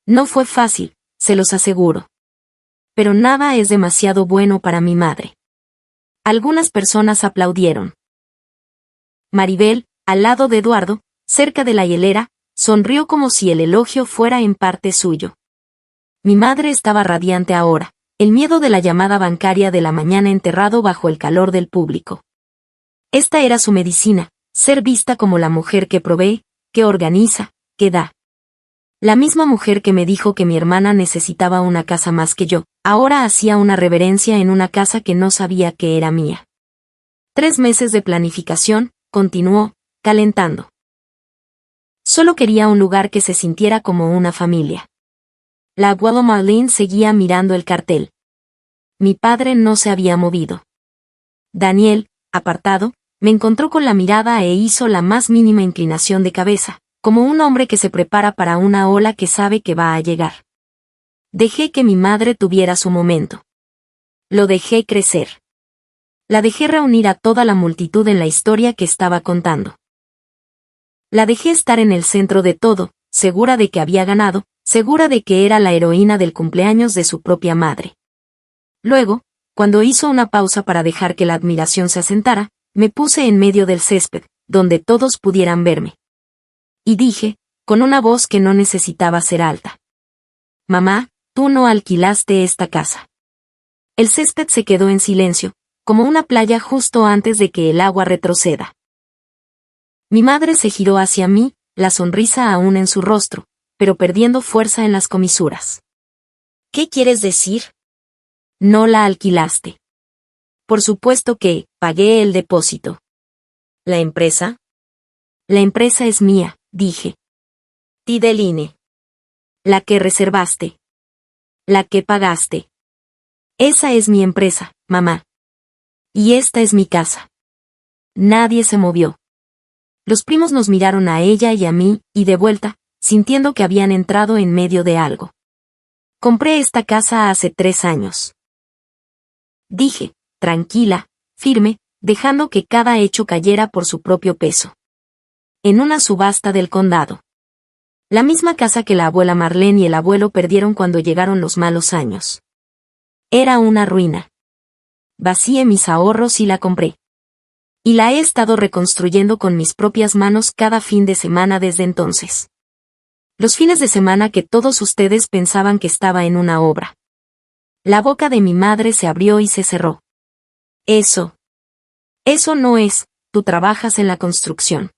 No fue fácil, se los aseguro. Pero nada es demasiado bueno para mi madre. Algunas personas aplaudieron. Maribel, al lado de Eduardo, cerca de la hielera, sonrió como si el elogio fuera en parte suyo. Mi madre estaba radiante ahora, el miedo de la llamada bancaria de la mañana enterrado bajo el calor del público. Esta era su medicina, ser vista como la mujer que provee, que organiza, que da. La misma mujer que me dijo que mi hermana necesitaba una casa más que yo, ahora hacía una reverencia en una casa que no sabía que era mía. 3 meses de planificación, continuó, calentando. Solo quería un lugar que se sintiera como una familia. La abuela Marlene seguía mirando el cartel. Mi padre no se había movido. Daniel, apartado, me encontró con la mirada e hizo la más mínima inclinación de cabeza, como un hombre que se prepara para una ola que sabe que va a llegar. Dejé que mi madre tuviera su momento. Lo dejé crecer. La dejé reunir a toda la multitud en la historia que estaba contando. La dejé estar en el centro de todo, segura de que había ganado, segura de que era la heroína del cumpleaños de su propia madre. Luego, cuando hizo una pausa para dejar que la admiración se asentara, me puse en medio del césped, donde todos pudieran verme. Y dije, con una voz que no necesitaba ser alta. Mamá, tú no alquilaste esta casa. El césped se quedó en silencio, como una playa justo antes de que el agua retroceda. Mi madre se giró hacia mí, la sonrisa aún en su rostro, pero perdiendo fuerza en las comisuras. ¿Qué quieres decir? No la alquilaste. Por supuesto que, pagué el depósito. ¿La empresa? La empresa es mía, dije. Tideline. La que reservaste. La que pagaste. Esa es mi empresa, mamá. Y esta es mi casa. Nadie se movió. Los primos nos miraron a ella y a mí, y de vuelta, sintiendo que habían entrado en medio de algo. Compré esta casa hace 3 años. Dije, tranquila, firme, dejando que cada hecho cayera por su propio peso. En una subasta del condado. La misma casa que la abuela Marlene y el abuelo perdieron cuando llegaron los malos años. Era una ruina. Vacié mis ahorros y la compré. Y la he estado reconstruyendo con mis propias manos cada fin de semana desde entonces. Los fines de semana que todos ustedes pensaban que estaba en una obra. La boca de mi madre se abrió y se cerró. Eso no es, tú trabajas en la construcción.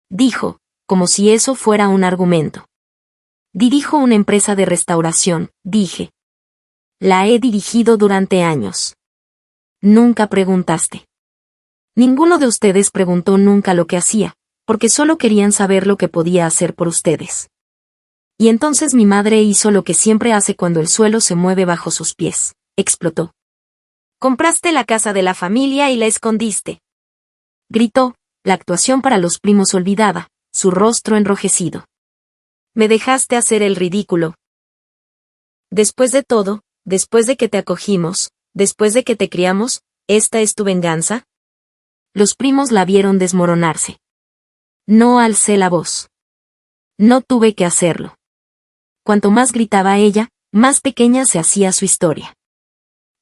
Dijo, como si eso fuera un argumento. Dirijo una empresa de restauración, dije. La he dirigido durante años. Nunca preguntaste. Ninguno de ustedes preguntó nunca lo que hacía, porque solo querían saber lo que podía hacer por ustedes. Y entonces mi madre hizo lo que siempre hace cuando el suelo se mueve bajo sus pies, explotó. Compraste la casa de la familia y la escondiste. Gritó, la actuación para los primos olvidada, su rostro enrojecido. Me dejaste hacer el ridículo. Después de todo, después de que te acogimos, después de que te criamos, ¿esta es tu venganza? Los primos la vieron desmoronarse. No alcé la voz. No tuve que hacerlo. Cuanto más gritaba ella, más pequeña se hacía su historia.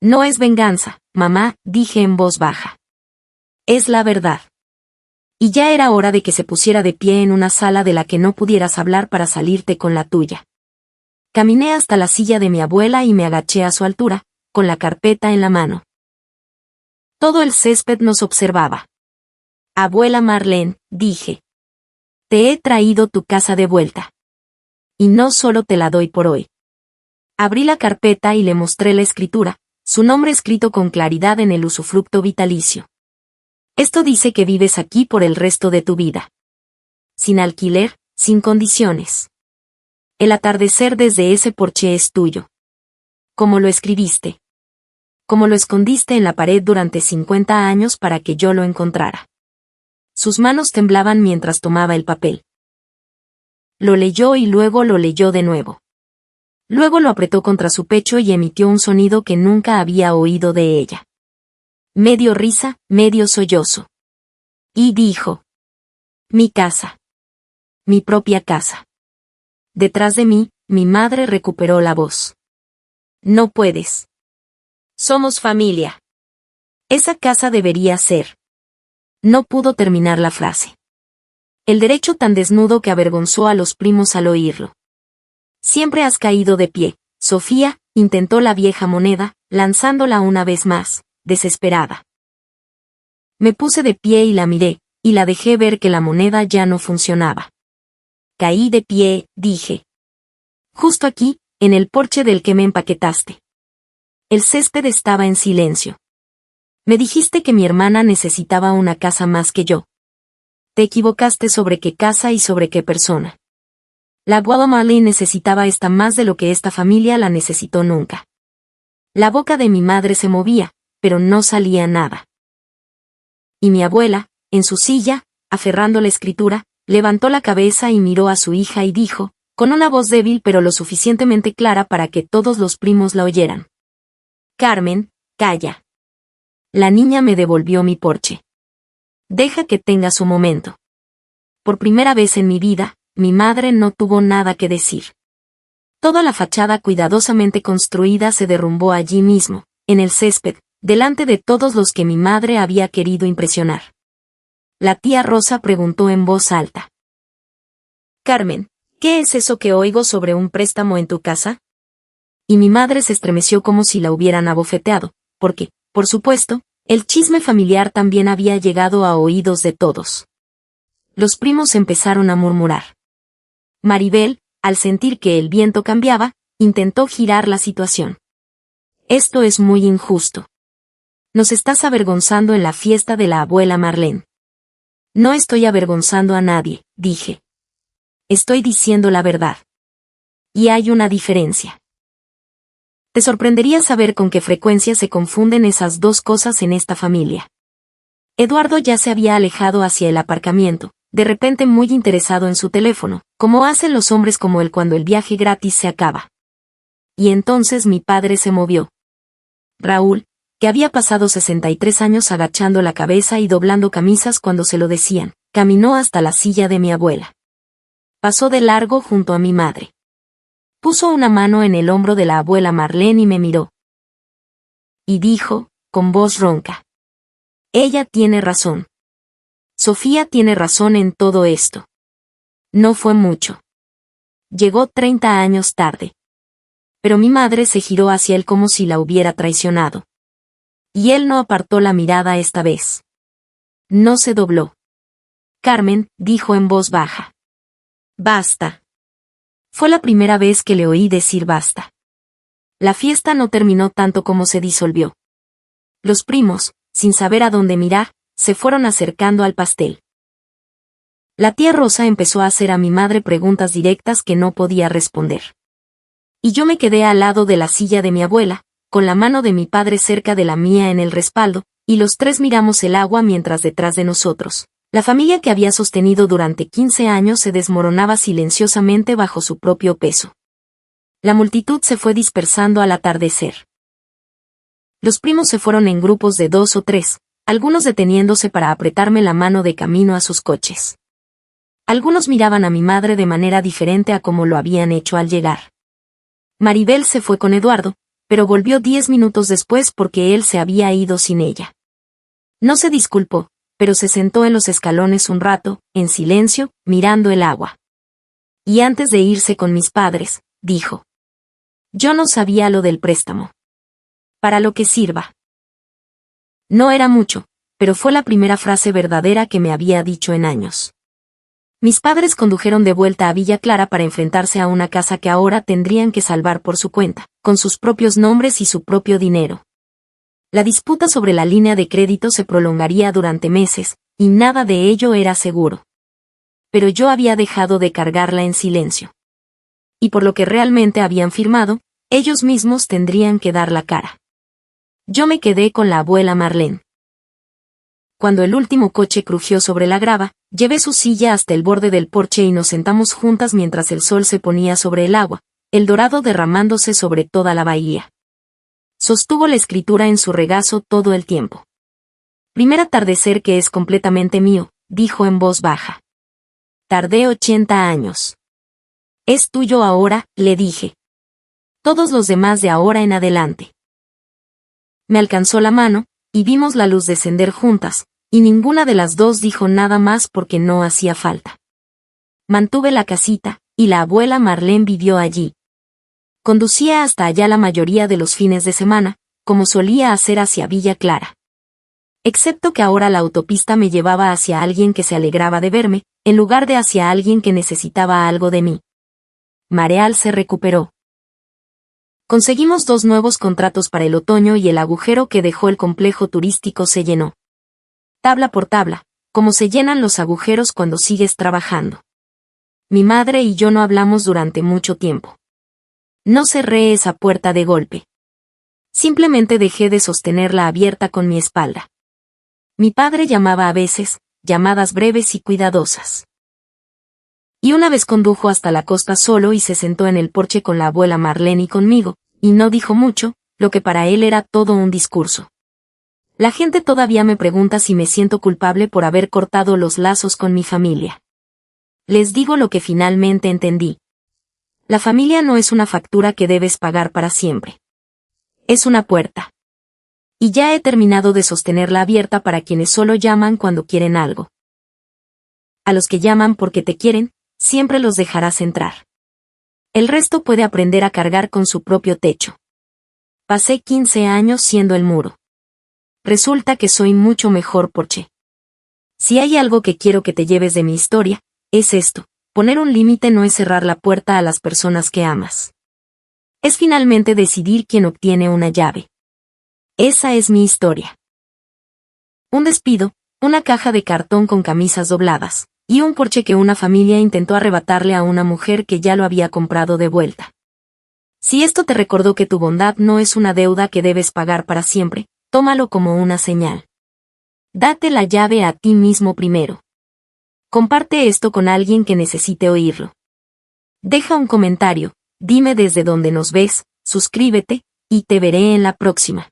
No es venganza, mamá, dije en voz baja. Es la verdad. Y ya era hora de que se pusiera de pie en una sala de la que no pudieras hablar para salirte con la tuya. Caminé hasta la silla de mi abuela y me agaché a su altura, con la carpeta en la mano. Todo el césped nos observaba. Abuela Marlene, dije. Te he traído tu casa de vuelta. Y no solo te la doy por hoy. Abrí la carpeta y le mostré la escritura, su nombre escrito con claridad en el usufructo vitalicio. Esto dice que vives aquí por el resto de tu vida. Sin alquiler, sin condiciones. El atardecer desde ese porche es tuyo. ¿Cómo lo escribiste? Como lo escondiste en la pared durante 50 años para que yo lo encontrara. Sus manos temblaban mientras tomaba el papel. Lo leyó y luego lo leyó de nuevo. Luego lo apretó contra su pecho y emitió un sonido que nunca había oído de ella. Medio risa, medio sollozo. Y dijo: mi casa. Mi propia casa. Detrás de mí, mi madre recuperó la voz. No puedes. Somos familia. Esa casa debería ser. No pudo terminar la frase. El derecho tan desnudo que avergonzó a los primos al oírlo. Siempre has caído de pie, Sofía, intentó la vieja moneda, lanzándola una vez más, desesperada. Me puse de pie y la miré, y la dejé ver que la moneda ya no funcionaba. Caí de pie, dije. Justo aquí, en el porche del que me empaquetaste. El césped estaba en silencio. Me dijiste que mi hermana necesitaba una casa más que yo. Te equivocaste sobre qué casa y sobre qué persona. La abuela Marlene necesitaba esta más de lo que esta familia la necesitó nunca. La boca de mi madre se movía, pero no salía nada. Y mi abuela, en su silla, aferrando la escritura, levantó la cabeza y miró a su hija y dijo, con una voz débil pero lo suficientemente clara para que todos los primos la oyeran. Carmen, calla. La niña me devolvió mi porche. Deja que tenga su momento. Por primera vez en mi vida, mi madre no tuvo nada que decir. Toda la fachada cuidadosamente construida se derrumbó allí mismo, en el césped, delante de todos los que mi madre había querido impresionar. La tía Rosa preguntó en voz alta. Carmen, ¿qué es eso que oigo sobre un préstamo en tu casa? Y mi madre se estremeció como si la hubieran abofeteado, porque, por supuesto, el chisme familiar también había llegado a oídos de todos. Los primos empezaron a murmurar. Maribel, al sentir que el viento cambiaba, intentó girar la situación. Esto es muy injusto. Nos estás avergonzando en la fiesta de la abuela Marlene. No estoy avergonzando a nadie, dije. Estoy diciendo la verdad. Y hay una diferencia. Te sorprendería saber con qué frecuencia se confunden esas dos cosas en esta familia. Eduardo ya se había alejado hacia el aparcamiento, de repente muy interesado en su teléfono, como hacen los hombres como él cuando el viaje gratis se acaba. Y entonces mi padre se movió. Raúl, que había pasado 63 años agachando la cabeza y doblando camisas cuando se lo decían, caminó hasta la silla de mi abuela. Pasó de largo junto a mi madre. Puso una mano en el hombro de la abuela Marlene y me miró. Y dijo, con voz ronca. Ella tiene razón. Sofía tiene razón en todo esto. No fue mucho. Llegó 30 años tarde. Pero mi madre se giró hacia él como si la hubiera traicionado. Y él no apartó la mirada esta vez. No se dobló. Carmen, dijo en voz baja. Basta. Fue la primera vez que le oí decir basta. La fiesta no terminó tanto como se disolvió. Los primos, sin saber a dónde mirar, se fueron acercando al pastel. La tía Rosa empezó a hacer a mi madre preguntas directas que no podía responder. Y yo me quedé al lado de la silla de mi abuela, con la mano de mi padre cerca de la mía en el respaldo, y los tres miramos el agua mientras detrás de nosotros, la familia que había sostenido durante 15 años se desmoronaba silenciosamente bajo su propio peso. La multitud se fue dispersando al atardecer. Los primos se fueron en grupos de 2 o 3, algunos deteniéndose para apretarme la mano de camino a sus coches. Algunos miraban a mi madre de manera diferente a como lo habían hecho al llegar. Maribel se fue con Eduardo, pero volvió 10 minutos después porque él se había ido sin ella. No se disculpó, pero se sentó en los escalones un rato, en silencio, mirando el agua. Y antes de irse con mis padres, dijo: yo no sabía lo del préstamo. Para lo que sirva. No era mucho, pero fue la primera frase verdadera que me había dicho en años. Mis padres condujeron de vuelta a Villa Clara para enfrentarse a una casa que ahora tendrían que salvar por su cuenta, con sus propios nombres y su propio dinero. La disputa sobre la línea de crédito se prolongaría durante meses, y nada de ello era seguro. Pero yo había dejado de cargarla en silencio. Y por lo que realmente habían firmado, ellos mismos tendrían que dar la cara. Yo me quedé con la abuela Marlene. Cuando el último coche crujió sobre la grava, llevé su silla hasta el borde del porche y nos sentamos juntas mientras el sol se ponía sobre el agua, el dorado derramándose sobre toda la bahía. Sostuvo la escritura en su regazo todo el tiempo. Primer atardecer que es completamente mío, dijo en voz baja. Tardé 80 años. Es tuyo ahora, le dije. Todos los demás de ahora en adelante. Me alcanzó la mano, y vimos la luz descender juntas, y ninguna de las dos dijo nada más porque no hacía falta. Mantuve la casita, y la abuela Marlene vivió allí. Conducía hasta allá la mayoría de los fines de semana, como solía hacer hacia Villa Clara. Excepto que ahora la autopista me llevaba hacia alguien que se alegraba de verme, en lugar de hacia alguien que necesitaba algo de mí. Mareal se recuperó. Conseguimos 2 nuevos contratos para el otoño y el agujero que dejó el complejo turístico se llenó. Tabla por tabla, como se llenan los agujeros cuando sigues trabajando. Mi madre y yo no hablamos durante mucho tiempo. No cerré esa puerta de golpe. Simplemente dejé de sostenerla abierta con mi espalda. Mi padre llamaba a veces, llamadas breves y cuidadosas. Y una vez condujo hasta la costa solo y se sentó en el porche con la abuela Marlene y conmigo, y no dijo mucho, lo que para él era todo un discurso. La gente todavía me pregunta si me siento culpable por haber cortado los lazos con mi familia. Les digo lo que finalmente entendí. La familia no es una factura que debes pagar para siempre. Es una puerta. Y ya he terminado de sostenerla abierta para quienes solo llaman cuando quieren algo. A los que llaman porque te quieren, siempre los dejarás entrar. El resto puede aprender a cargar con su propio techo. Pasé 15 años siendo el muro. Resulta que soy mucho mejor porche. Si hay algo que quiero que te lleves de mi historia, es esto: poner un límite no es cerrar la puerta a las personas que amas. Es finalmente decidir quién obtiene una llave. Esa es mi historia. Un despido, una caja de cartón con camisas dobladas, y un porche que una familia intentó arrebatarle a una mujer que ya lo había comprado de vuelta. Si esto te recordó que tu bondad no es una deuda que debes pagar para siempre, tómalo como una señal. Date la llave a ti mismo primero. Comparte esto con alguien que necesite oírlo. Deja un comentario, dime desde dónde nos ves, suscríbete, y te veré en la próxima.